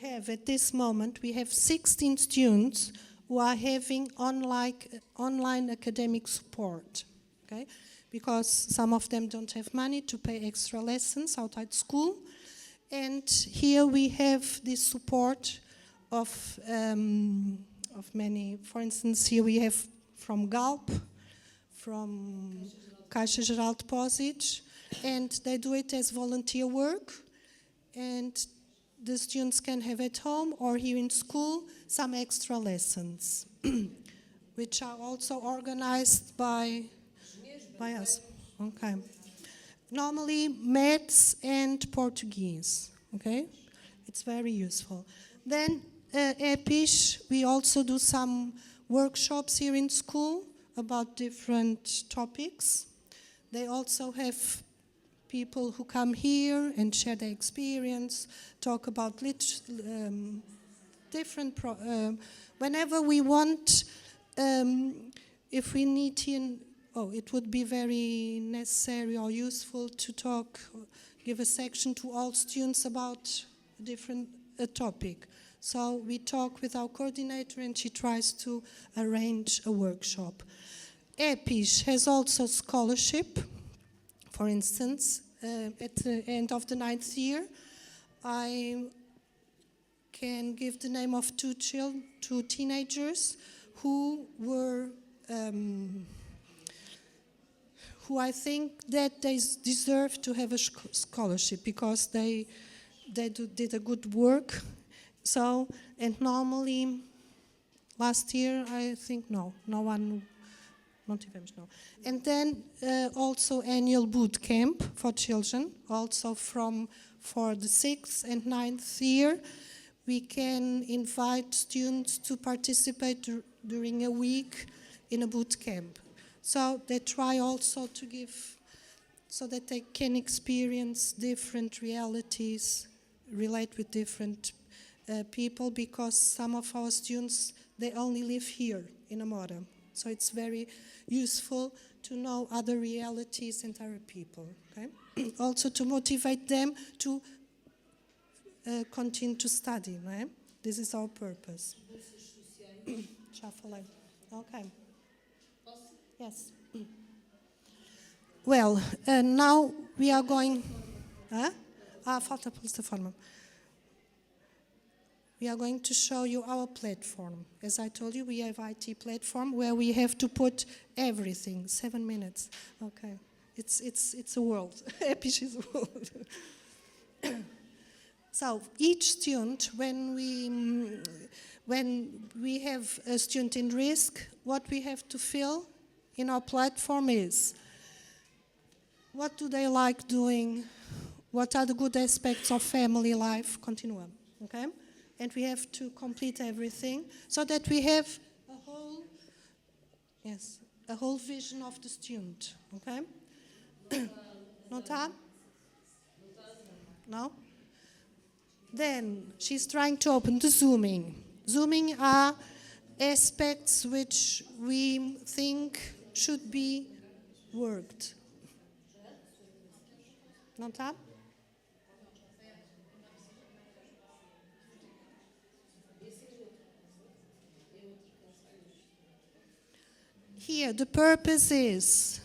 have at this moment, we have 16 students who are having online academic support, okay? Because some of them don't have money to pay extra lessons outside school, and here we have this support of many. For instance, here we have from GALP, from Caixa Geral de Depósitos, and they do it as volunteer work, and the students can have at home or here in school some extra lessons, which are also organized by us. Okay. Normally maths and Portuguese. Okay, it's very useful. Then AEPEL, we also do some workshops here in school about different topics. They also have people who come here and share their experience, talk about different, whenever we want, if we need it would be very necessary or useful to talk, give a section to all students about a different topic. So we talk with our coordinator and she tries to arrange a workshop. AEPEL has also scholarship. For instance, at the end of the 9th year, I can give the name of two teenagers who were, who I think that they deserve to have a scholarship because they did a good work. So, and normally, last year, I think no one. And then also annual boot camp for children, also for the 6th and 9th year. We can invite students to participate during a week in a boot camp. So they try also to give, so that they can experience different realities, relate with different people, because some of our students, they only live here in Amora. So it's very useful to know other realities and other people. Okay? Also to motivate them to continue to study. Right? This is our purpose. Já falei. Okay. Yes. Well, now we are going. Falta a plataforma. we are going to show you our platform. As I told you, we have IT platform where we have to put everything. 7 minutes. Okay. It's a world. Epic is a world. So each student, when we have a student in risk, what we have to fill in our platform is what do they like doing, what are the good aspects of family life, continuum, okay? And we have to complete everything so that we have a whole vision of the student, okay? No time? No? Then she's trying to open the zooming. Zooming are aspects which we think should be worked. No time? Here, the purpose is,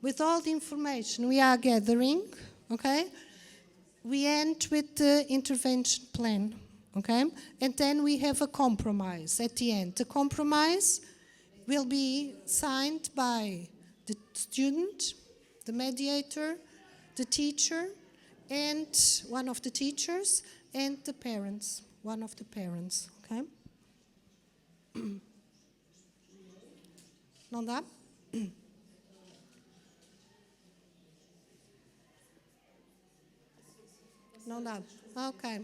with all the information we are gathering, okay, we end with the intervention plan, okay, and then we have a compromise at the end. The compromise will be signed by the student, the mediator, the teacher, and one of the teachers, and the parents, one of the parents, okay? Não dá? Não dá. Okay.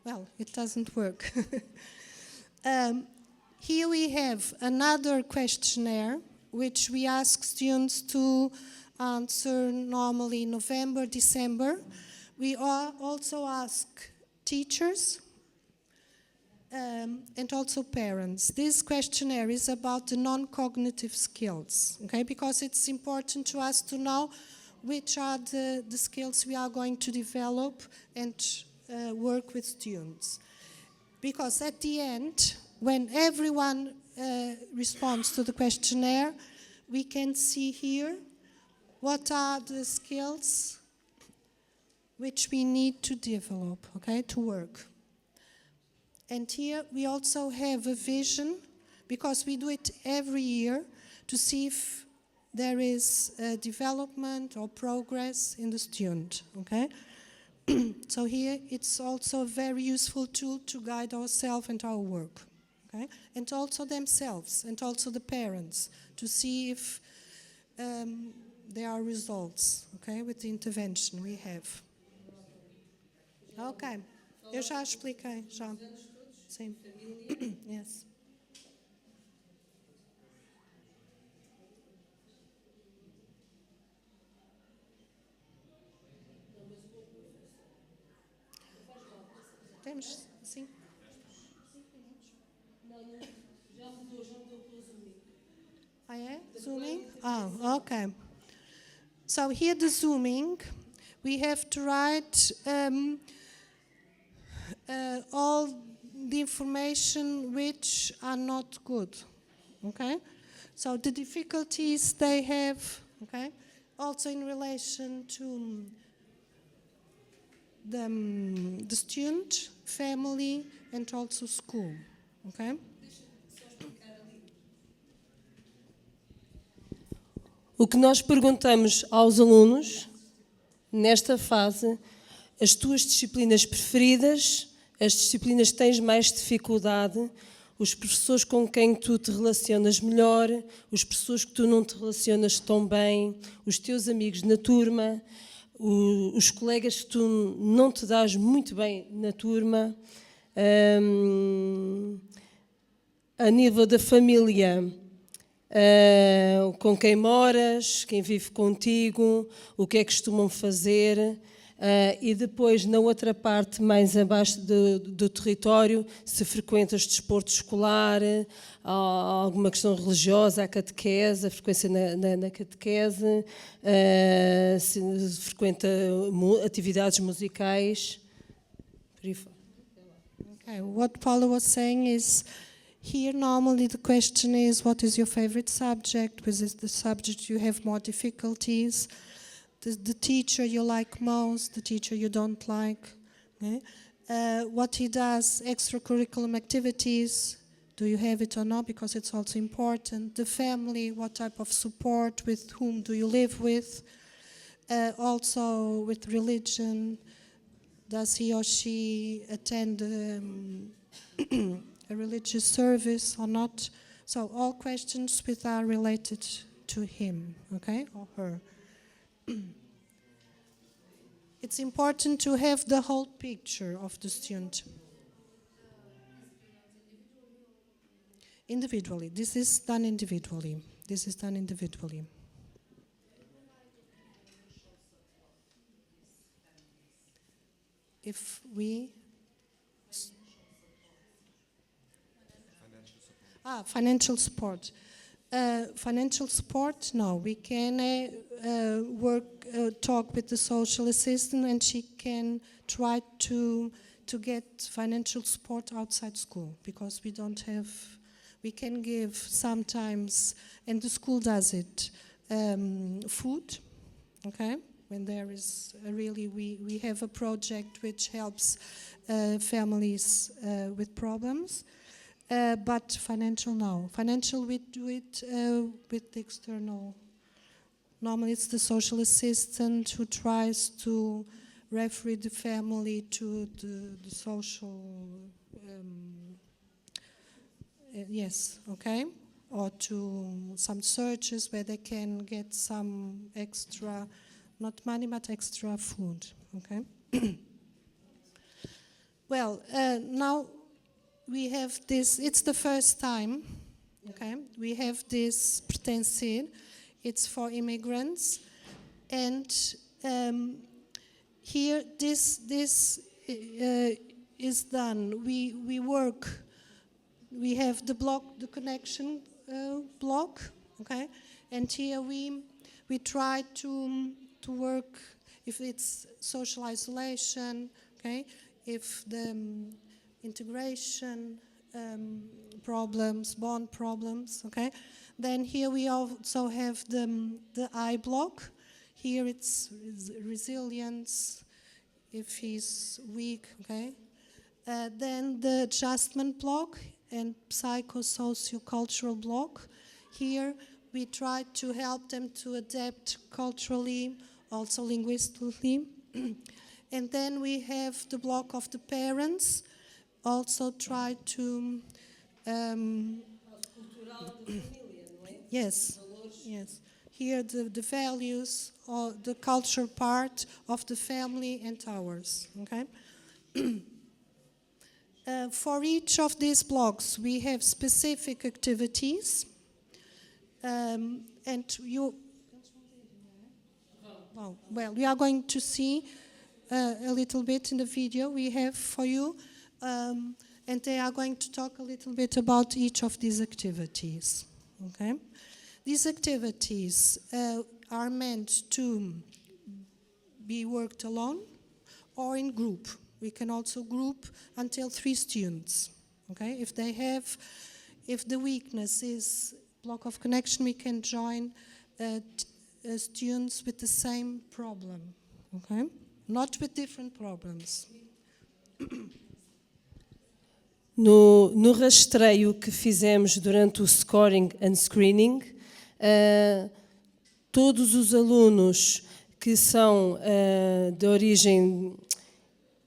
Well, it doesn't work. Here we have another questionnaire which we ask students to answer normally in November, December. We also ask teachers and also parents. This questionnaire is about the non-cognitive skills, okay? Because it's important to us to know which are the skills we are going to develop and work with students. Because at the end, when everyone responds to the questionnaire, we can see here what are the skills which we need to develop, okay, to work. And here we also have a vision, because we do it every year, to see if there is development or progress in the student, okay? So here it's also a very useful tool to guide ourselves and our work, okay? And also themselves, and also the parents, to see if there are results, okay, with the intervention we have. Ok, eu já expliquei, já. Sim. Yes. Temos, sim. Já mudou pelo zooming. Ah, é? Zooming? Ah, okay. So here the zooming, we have to write all the information which are not good, okay? So the difficulties they have, okay? Also in relation to the student, family, and also school, okay? O que nós perguntamos aos alunos, nesta fase, as tuas disciplinas preferidas, as disciplinas que tens mais dificuldade, os professores com quem tu te relacionas melhor, os professores que tu não te relacionas tão bem, os teus amigos na turma, os colegas que tu não te dás muito bem na turma, a nível da família, com quem moras, quem vive contigo, o que é que costumam fazer, e depois na outra parte, mais abaixo do território, se frequentas desporto escolar, alguma questão religiosa, a catequese, a frequência na catequese, se frequenta atividades musicais, por aí fora. Okay, what Paula was saying is, here normally the question is, what is your favorite subject? Which is the subject you have more difficulties? The teacher you like most, the teacher you don't like. Okay? what he does, extracurricular activities, do you have it or not, because it's also important. The family, what type of support, with whom do you live with. Also with religion, does he or she attend a religious service or not? So all questions which are related to him, okay, or her. It's important to have the whole picture of the student. Individually. This is done individually. This is done individually. If we... financial support. Financial support, no. We can talk with the social assistant, and she can try to get financial support outside school, because we don't have, we can give sometimes, and the school does it, food, okay? When there is we have a project which helps families with problems. But financial, no. Financial, we do it with the external. Normally it's the social assistant who tries to refer the family to the social, yes, okay? Or to some searches where they can get some extra, not money, but extra food, okay? Well, now, we have this, it's the first time, okay? We have this Pertencer, it's for immigrants. And here, this is done. We work, we have the block, the connection block, okay? And here we try to work, if it's social isolation, okay? If the integration problems, bond problems, okay? Then here we also have the I block. Here it's resilience, if he's weak, okay? Then the adjustment block and psychosociocultural block. Here we try to help them to adapt culturally, also linguistically. And then we have the block of the parents, also try to... yes, yes. Here the values, or the culture part of the family and ours, okay? For each of these blocks, we have specific activities. And you... Oh, well, we are going to see a little bit in the video we have for you. And they are going to talk a little bit about each of these activities, okay? These activities are meant to be worked alone or in group. We can also group until 3 students, okay? If the weakness is block of connection, we can join students with the same problem, okay? Not with different problems. No rastreio que fizemos durante o scoring and screening, todos os alunos que são de origem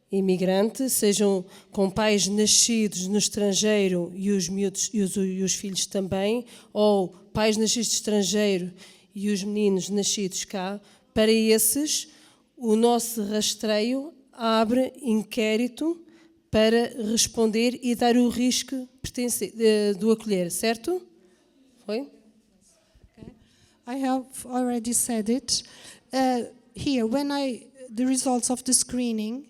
imigrante, sejam com pais nascidos no estrangeiro e os miúdos e os filhos também, ou pais nascidos no estrangeiro e os meninos nascidos cá, para esses o nosso rastreio abre inquérito para responder e dar o risco do acolher, certo? Foi? Okay. I have already said it. Here, when the results of the screening,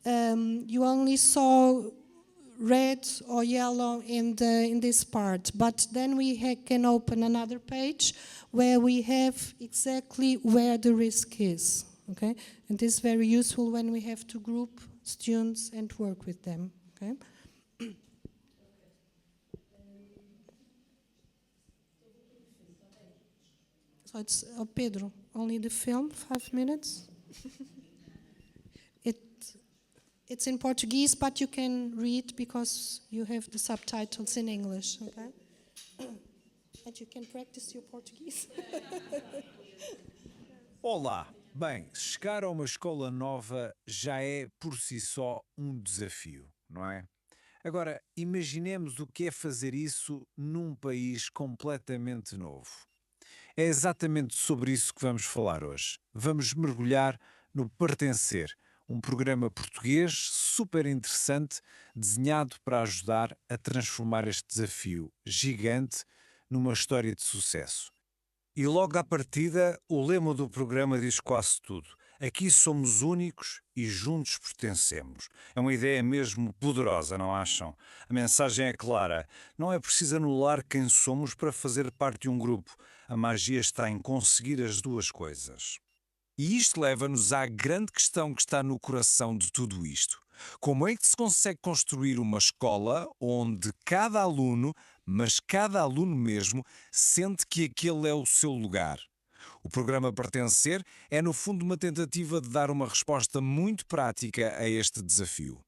you only saw red or yellow in this part, but then we can open another page where we have exactly where the risk is. Okay, and this is very useful when we have to group students and work with them. Okay. So it's Pedro. Only the film, 5 minutes. It's in Portuguese, but you can read because you have the subtitles in English, okay? And you can practice your Portuguese. Olá! Bem, chegar a uma escola nova já é por si só um desafio, não é? Agora, imaginemos o que é fazer isso num país completamente novo. É exatamente sobre isso que vamos falar hoje. Vamos mergulhar no Pertencer, um programa português super interessante, desenhado para ajudar a transformar este desafio gigante numa história de sucesso. E logo à partida, o lema do programa diz quase tudo. Aqui somos únicos e juntos pertencemos. É uma ideia mesmo poderosa, não acham? A mensagem é clara. Não é preciso anular quem somos para fazer parte de um grupo. A magia está em conseguir as duas coisas. E isto leva-nos à grande questão que está no coração de tudo isto. Como é que se consegue construir uma escola onde cada aluno, mas cada aluno mesmo, sente que aquele é o seu lugar? O programa Pertencer é, no fundo, uma tentativa de dar uma resposta muito prática a este desafio.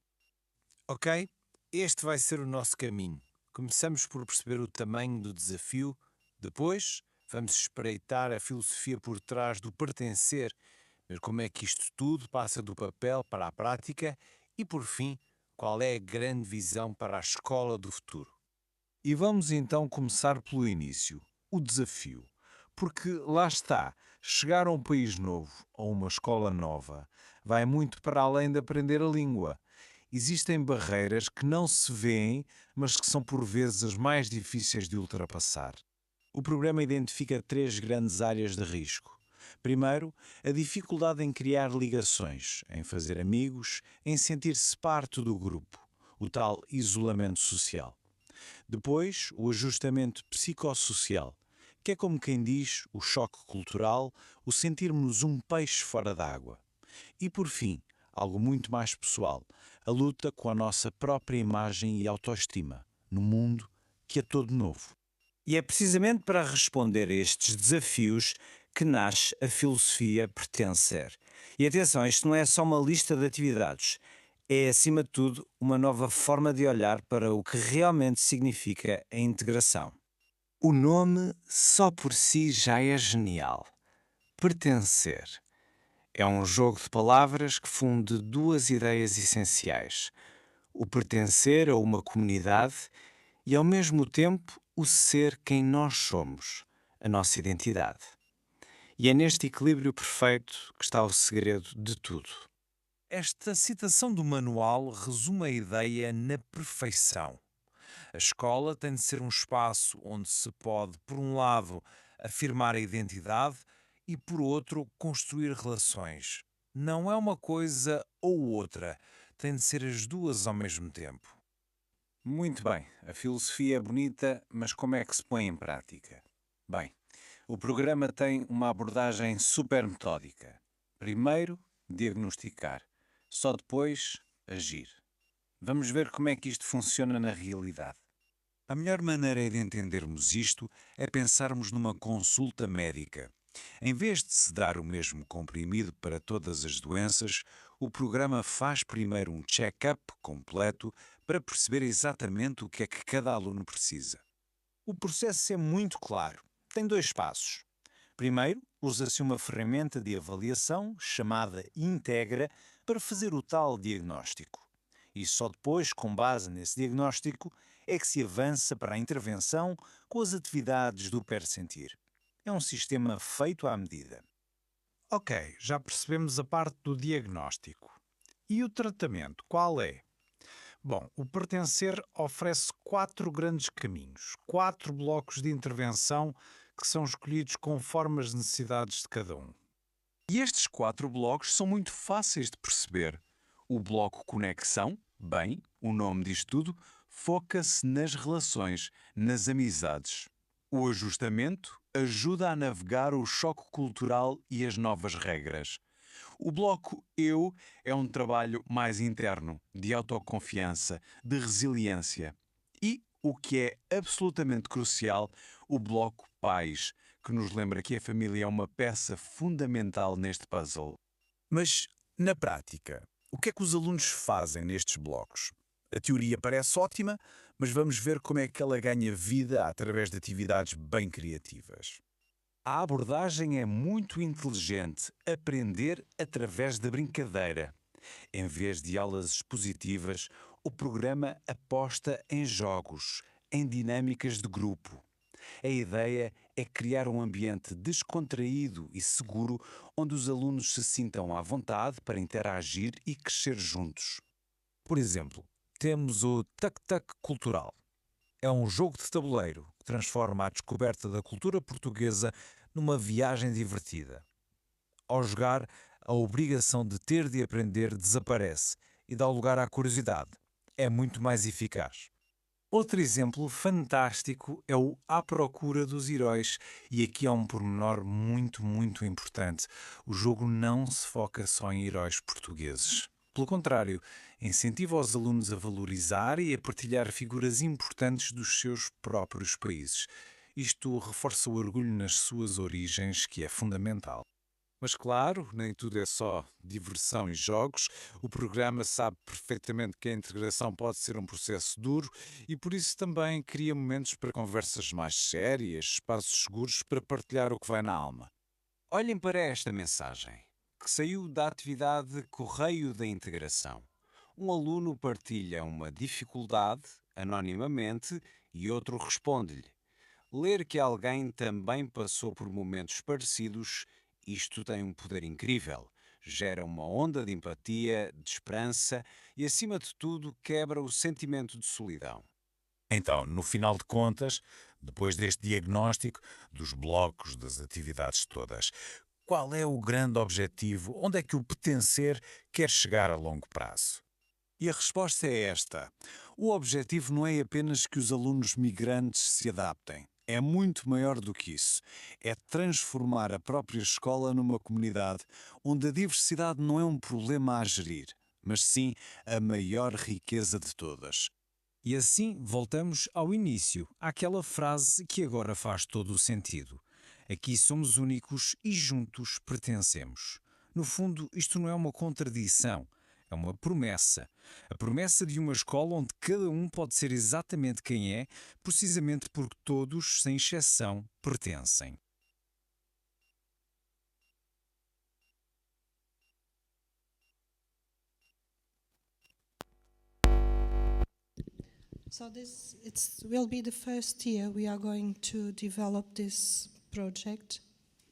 Ok, este vai ser o nosso caminho. Começamos por perceber o tamanho do desafio, depois vamos espreitar a filosofia por trás do pertencer, ver como é que isto tudo passa do papel para a prática e, por fim, qual é a grande visão para a escola do futuro. E vamos então começar pelo início, o desafio. Porque lá está, chegar a um país novo, a uma escola nova, vai muito para além de aprender a língua. Existem barreiras que não se veem, mas que são por vezes as mais difíceis de ultrapassar. O programa identifica 3 grandes áreas de risco. Primeiro, a dificuldade em criar ligações, em fazer amigos, em sentir-se parte do grupo, o tal isolamento social. Depois, o ajustamento psicossocial, que é como quem diz o choque cultural, o sentirmos um peixe fora d'água. E por fim, algo muito mais pessoal, a luta com a nossa própria imagem e autoestima, no mundo que é todo novo. E é precisamente para responder a estes desafios que nasce a filosofia Pertencer. E atenção, isto não é só uma lista de atividades, é acima de tudo uma nova forma de olhar para o que realmente significa a integração. O nome só por si já é genial. Pertencer. É um jogo de palavras que funde 2 ideias essenciais. O pertencer a uma comunidade e, ao mesmo tempo, o ser quem nós somos, a nossa identidade. E é neste equilíbrio perfeito que está o segredo de tudo. Esta citação do manual resume a ideia na perfeição. A escola tem de ser um espaço onde se pode, por um lado, afirmar a identidade e, por outro, construir relações. Não é uma coisa ou outra, tem de ser as duas ao mesmo tempo. Muito bem, a filosofia é bonita, mas como é que se põe em prática? Bem, o programa tem uma abordagem super metódica. Primeiro, diagnosticar. Só depois, agir. Vamos ver como é que isto funciona na realidade. A melhor maneira de entendermos isto é pensarmos numa consulta médica. Em vez de se dar o mesmo comprimido para todas as doenças, o programa faz primeiro um check-up completo para perceber exatamente o que é que cada aluno precisa. O processo é muito claro. Tem 2 passos. Primeiro, usa-se uma ferramenta de avaliação chamada Integra para fazer o tal diagnóstico. E só depois, com base nesse diagnóstico, é que se avança para a intervenção com as atividades do persentir. É um sistema feito à medida. Ok, já percebemos a parte do diagnóstico. E o tratamento, qual é? Bom, o Pertencer oferece 4 grandes caminhos, 4 blocos de intervenção que são escolhidos conforme as necessidades de cada um. E estes 4 blocos são muito fáceis de perceber. O bloco Conexão, bem, o nome diz tudo, foca-se nas relações, nas amizades. O Ajustamento ajuda a navegar o choque cultural e as novas regras. O bloco Eu é um trabalho mais interno, de autoconfiança, de resiliência. E, o que é absolutamente crucial, o bloco Pais, que nos lembra que a família é uma peça fundamental neste puzzle. Mas, na prática, O que é que os alunos fazem nestes blocos? A teoria parece ótima, mas vamos ver como é que ela ganha vida através de atividades bem criativas. A abordagem é muito inteligente, aprender através da brincadeira. Em vez de aulas expositivas, o programa aposta em jogos, em dinâmicas de grupo. A ideia é criar um ambiente descontraído e seguro onde os alunos se sintam à vontade para interagir e crescer juntos. Por exemplo, temos o Tac-Tac Cultural. É um jogo de tabuleiro que transforma a descoberta da cultura portuguesa numa viagem divertida. Ao jogar, a obrigação de ter de aprender desaparece e dá lugar à curiosidade. É muito mais eficaz. Outro exemplo fantástico é o À Procura dos Heróis, e aqui há um pormenor muito importante. O jogo não se foca só em heróis portugueses. Pelo contrário, incentiva os alunos a valorizar e a partilhar figuras importantes dos seus próprios países. Isto reforça o orgulho nas suas origens, que é fundamental. Mas claro, nem tudo é só diversão e jogos. O programa sabe perfeitamente que a integração pode ser um processo duro e por isso também cria momentos para conversas mais sérias, espaços seguros para partilhar o que vai na alma. Olhem para esta mensagem, que saiu da atividade Correio da Integração. Um aluno partilha uma dificuldade, anonimamente, e outro responde-lhe. Ler que alguém também passou por momentos parecidos, isto tem um poder incrível. Gera uma onda de empatia, de esperança e, acima de tudo, quebra o sentimento de solidão. Então, no final de contas, depois deste diagnóstico dos blocos, das atividades todas, qual é o grande objetivo? Onde é que o pertencer quer chegar a longo prazo? E a resposta é esta. O objetivo não é apenas que os alunos migrantes se adaptem. É muito maior do que isso. É transformar a própria escola numa comunidade onde a diversidade não é um problema a gerir, mas sim a maior riqueza de todas. E assim voltamos ao início, àquela frase que agora faz todo o sentido. Aqui somos únicos e juntos pertencemos. No fundo, isto não é uma contradição, é uma promessa. A promessa de uma escola onde cada um pode ser exatamente quem é, precisamente porque todos, sem exceção, pertencem. So will be the first year we are going to develop this project,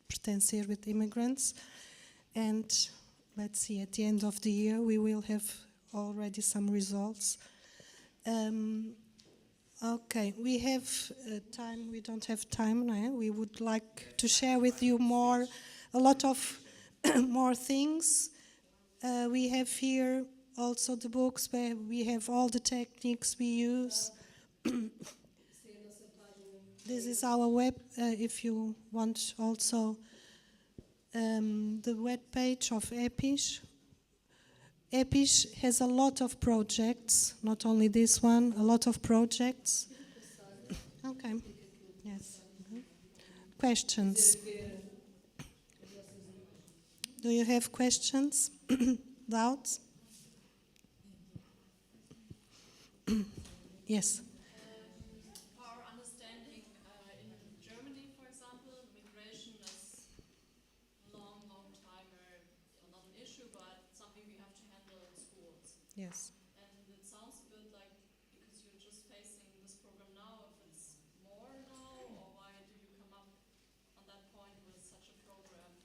Pertencer with Immigrants, and let's see, at the end of the year we will have already some results. Okay, we have time, we don't have time now. We would like to share with you a lot of more things. We have here also the books where we have all the techniques we use. This is our web, if you want also the web page of EPIS. EPIS has a lot of projects, not only this one, a lot of projects. Okay, yes. Questions? Do you have questions? Doubts? Yes. Our understanding in Germany, for example, migration is long time not an issue, but something we have to handle in schools. Yes. And it sounds a bit like because you're just facing this program now, if it's more now, or why did you come up on that point with such a program?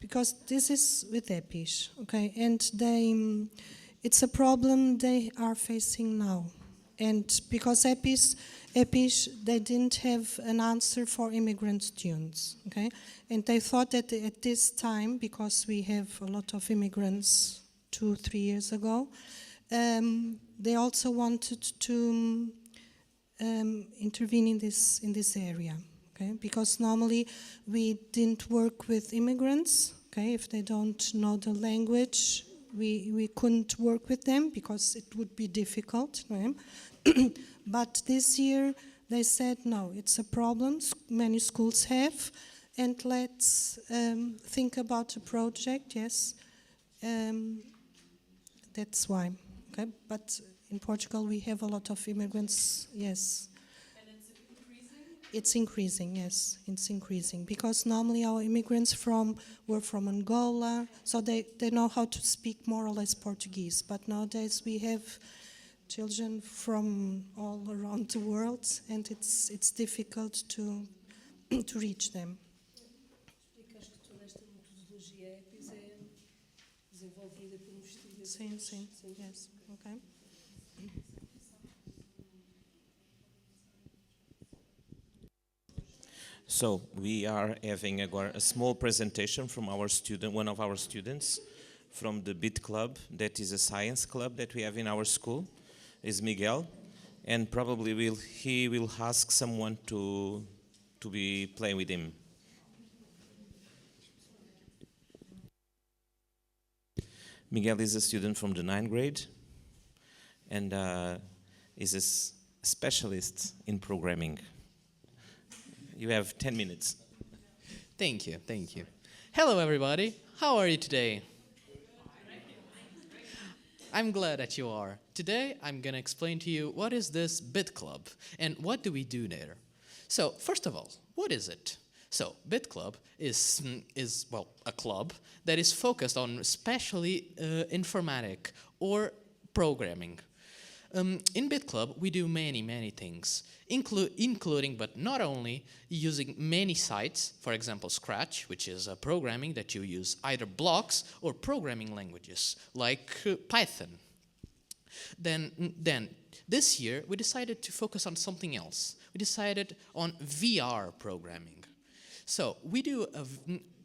Because this is with EPIS, okay, and it's a problem they are facing now. And because EPIS, they didn't have an answer for immigrant students, okay? And they thought that at this time, because we have a lot of immigrants 2-3 years ago, they also wanted to intervene in this area, okay? Because normally we didn't work with immigrants, okay? If they don't know the language, we couldn't work with them because it would be difficult. Right? But this year they said, no, it's a problem many schools have, and let's think about a project, yes, That's why. Okay, but in Portugal we have a lot of immigrants. Yes. And it's increasing? It's increasing. Yes, it's increasing because normally our immigrants were from Angola, so they know how to speak more or less Portuguese. But nowadays we have children from all around the world, and it's difficult to reach them. Explicas que toda esta metodologia EPIS é desenvolvida por investigadores. Sim. Yes. Okay. So we are having a small presentation from our student, one of our students from the BIT club, that is a science club that we have in our school, is Miguel, and probably he will ask someone to be playing with him. Miguel is a student from the 9th grade and is a specialist in programming. You have 10 minutes. Thank you, thank you. Hello, everybody. How are you today? I'm glad that you are. Today, I'm going to explain to you what is this BIT Club and what do we do there. So, first of all, what is it? So, BIT Club is a club that is focused on especially informatic or programming. In BIT Club, we do many things, including but not only using many sites, for example, Scratch, which is a programming that you use either blocks or programming languages like Python. Then this year, we decided to focus on something else. We decided on VR programming. So we do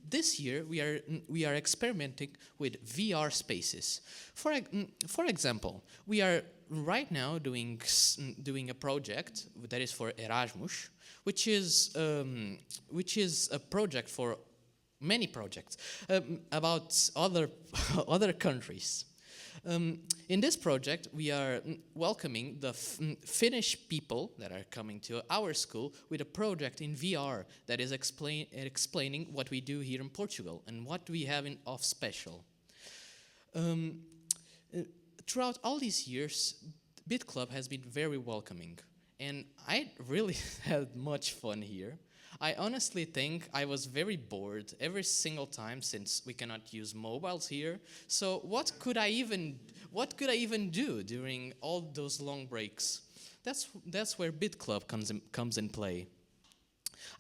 this year we are experimenting with VR spaces. For example, we are right now doing a project that is for Erasmus, which is a project for many projects about other countries. In this project, we are welcoming the Finnish people that are coming to our school with a project in VR that is explaining what we do here in Portugal and what we have of special. Throughout all these years, BIT Club has been very welcoming, and I really had much fun here. I honestly think I was very bored every single time since we cannot use mobiles here. So what could I even do during all those long breaks? That's where BIT Club comes in play.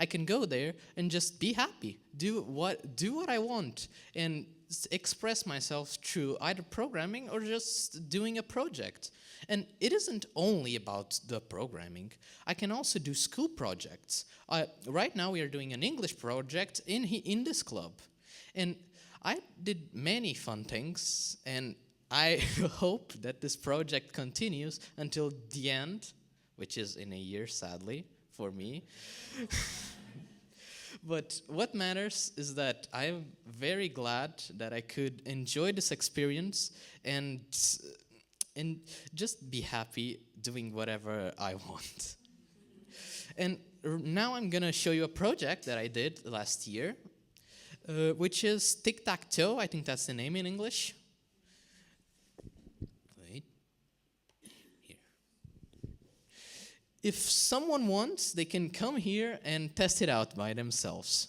I can go there and just be happy, do what I want, and express myself through either programming or just doing a project. And it isn't only about the programming. I can also do school projects. Right now we are doing an English project in this club. And I did many fun things, and I hope that this project continues until the end, which is in a year, sadly, for me. But what matters is that I'm very glad that I could enjoy this experience and just be happy doing whatever I want. And now I'm going to show you a project that I did last year, which is tic-tac-toe. I think that's the name in English. Wait. Here. If someone wants, they can come here and test it out by themselves.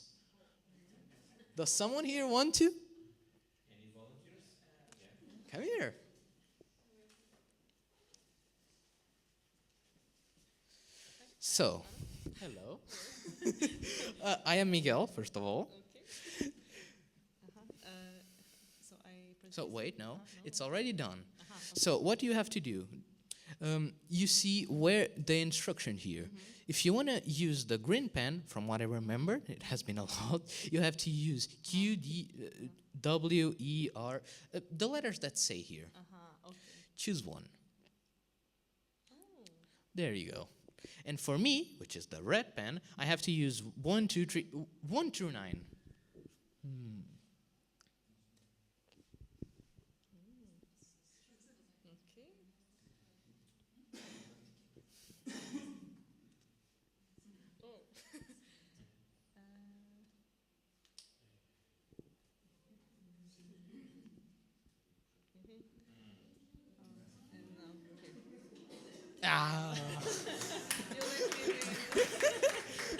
Does someone here want to? Any volunteers? Yeah. Come here. So, hello. I am Miguel, first of all. Okay. So wait, no, it's already done. So what do you have to do? You see where the instruction here. If you want to use the green pen, from what I remember, it has been a lot, you have to use Q, D, W, E, R, the letters that say here. Okay. Choose one. There you go. And for me, which is the red pen, I have to use 1, 2, 3, 1 through 9. Ah.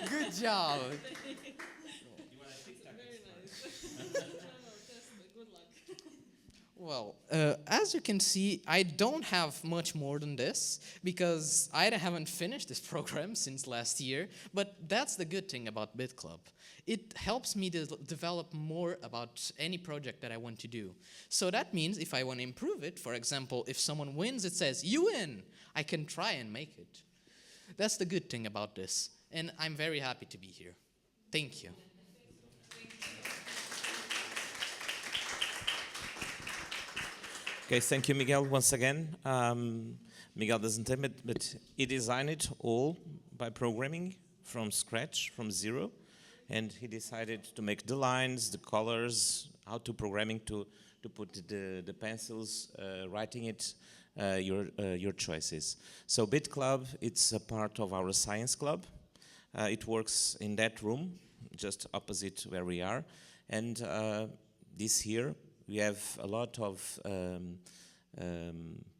Good job. Well, as you can see, I don't have much more than this because I haven't finished this program since last year, but that's the good thing about Bit Club. It helps me to develop more about any project that I want to do. So that means if I want to improve it, for example, if someone wins, it says, you win, I can try and make it. That's the good thing about this, and I'm very happy to be here. Thank you. Okay, thank you, Miguel, once again. Miguel doesn't tell me, but he designed it all by programming from scratch, from zero, and he decided to make the lines, the colors, how to programming to put the pencils, writing it, your choices. So Bit Club, it's a part of our science club. It works in that room, just opposite where we are, and this year, we have a lot of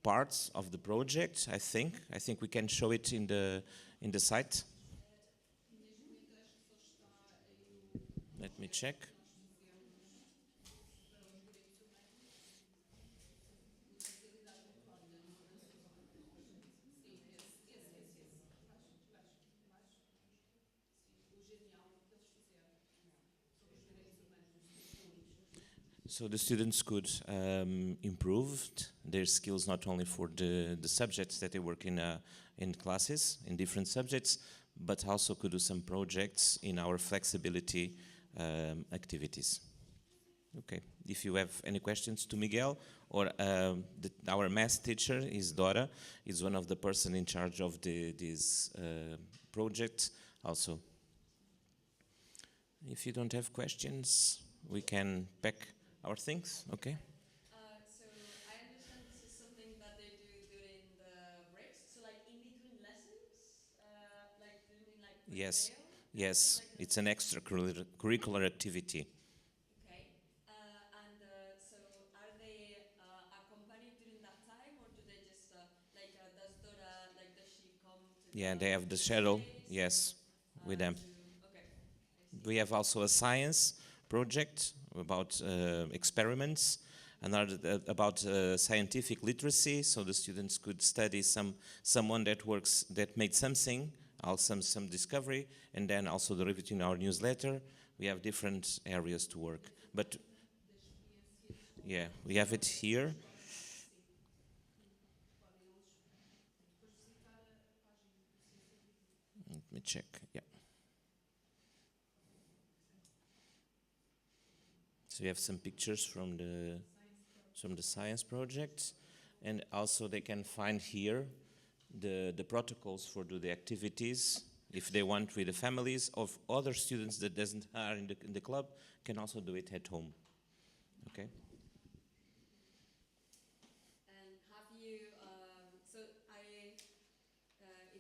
parts of the project, I think. I think we can show it in the site. Let me check. So the students could improve their skills not only for the subjects that they work in classes, in different subjects, but also could do some projects in our flexibility activities. Okay, if you have any questions to Miguel, or our math teacher is Dora, is one of the person in charge of this project also. If you don't have questions, we can pack our things, okay? So I understand this is something that they do during the breaks, so like in between lessons, like doing like Yes, video, yes, like it's an extracurricular activity. Okay, and so are they accompanied during that time, or do they just does Dora does she come to? Yeah, they have the shuttle, yes, with them. Okay. We have also a science project about experiments, another about scientific literacy, so the students could study someone that made something, also some discovery, and then also the review in our newsletter. We have different areas to work, but yeah, we have it here. Let me check. Yeah. So we have some pictures from the science projects, and also they can find here the protocols for the activities. If they want with the families of other students that are in the club, can also do it at home. Okay. And have you? So if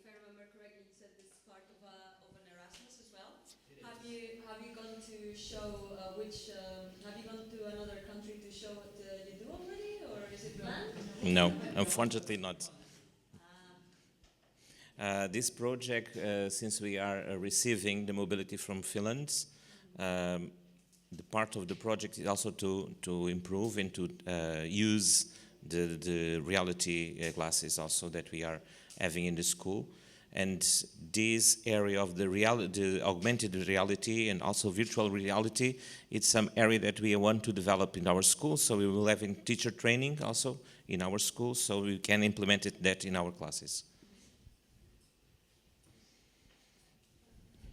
I remember correctly, you said this is part of an Erasmus as well. Have you gone to show which? Have you gone to another country to show what you do already, or is it planned? No, unfortunately not. This project, since we are receiving the mobility from Finland, the part of the project is also to improve and to use the reality glasses also that we are having in the school. And this area of the augmented reality and also virtual reality, it's some area that we want to develop in our school. So we will have in teacher training also in our school, so we can implement that in our classes.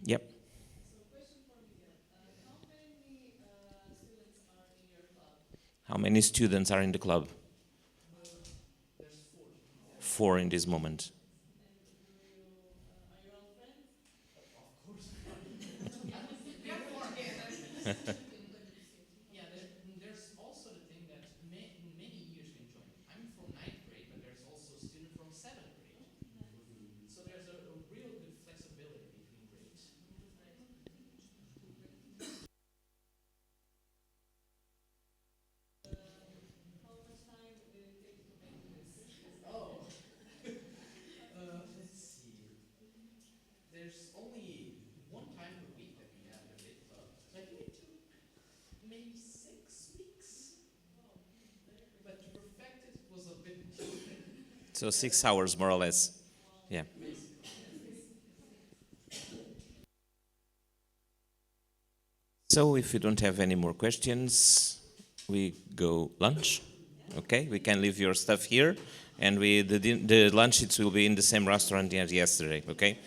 Yep. So question for Miguel. How many students are in your club? How many students are in the club? There's 4. 4 in this moment. Are you all friends? Of course. Yeah, there's also the thing that many years can join. I'm from 9th grade, but there's also a student from 7th grade. So there's a real good flexibility between grades. How much time did it take to make this? Oh. So 6 hours, more or less. Yeah. So if you don't have any more questions, we go lunch. Okay, we can leave your stuff here, and the lunch it will be in the same restaurant as yesterday. Okay.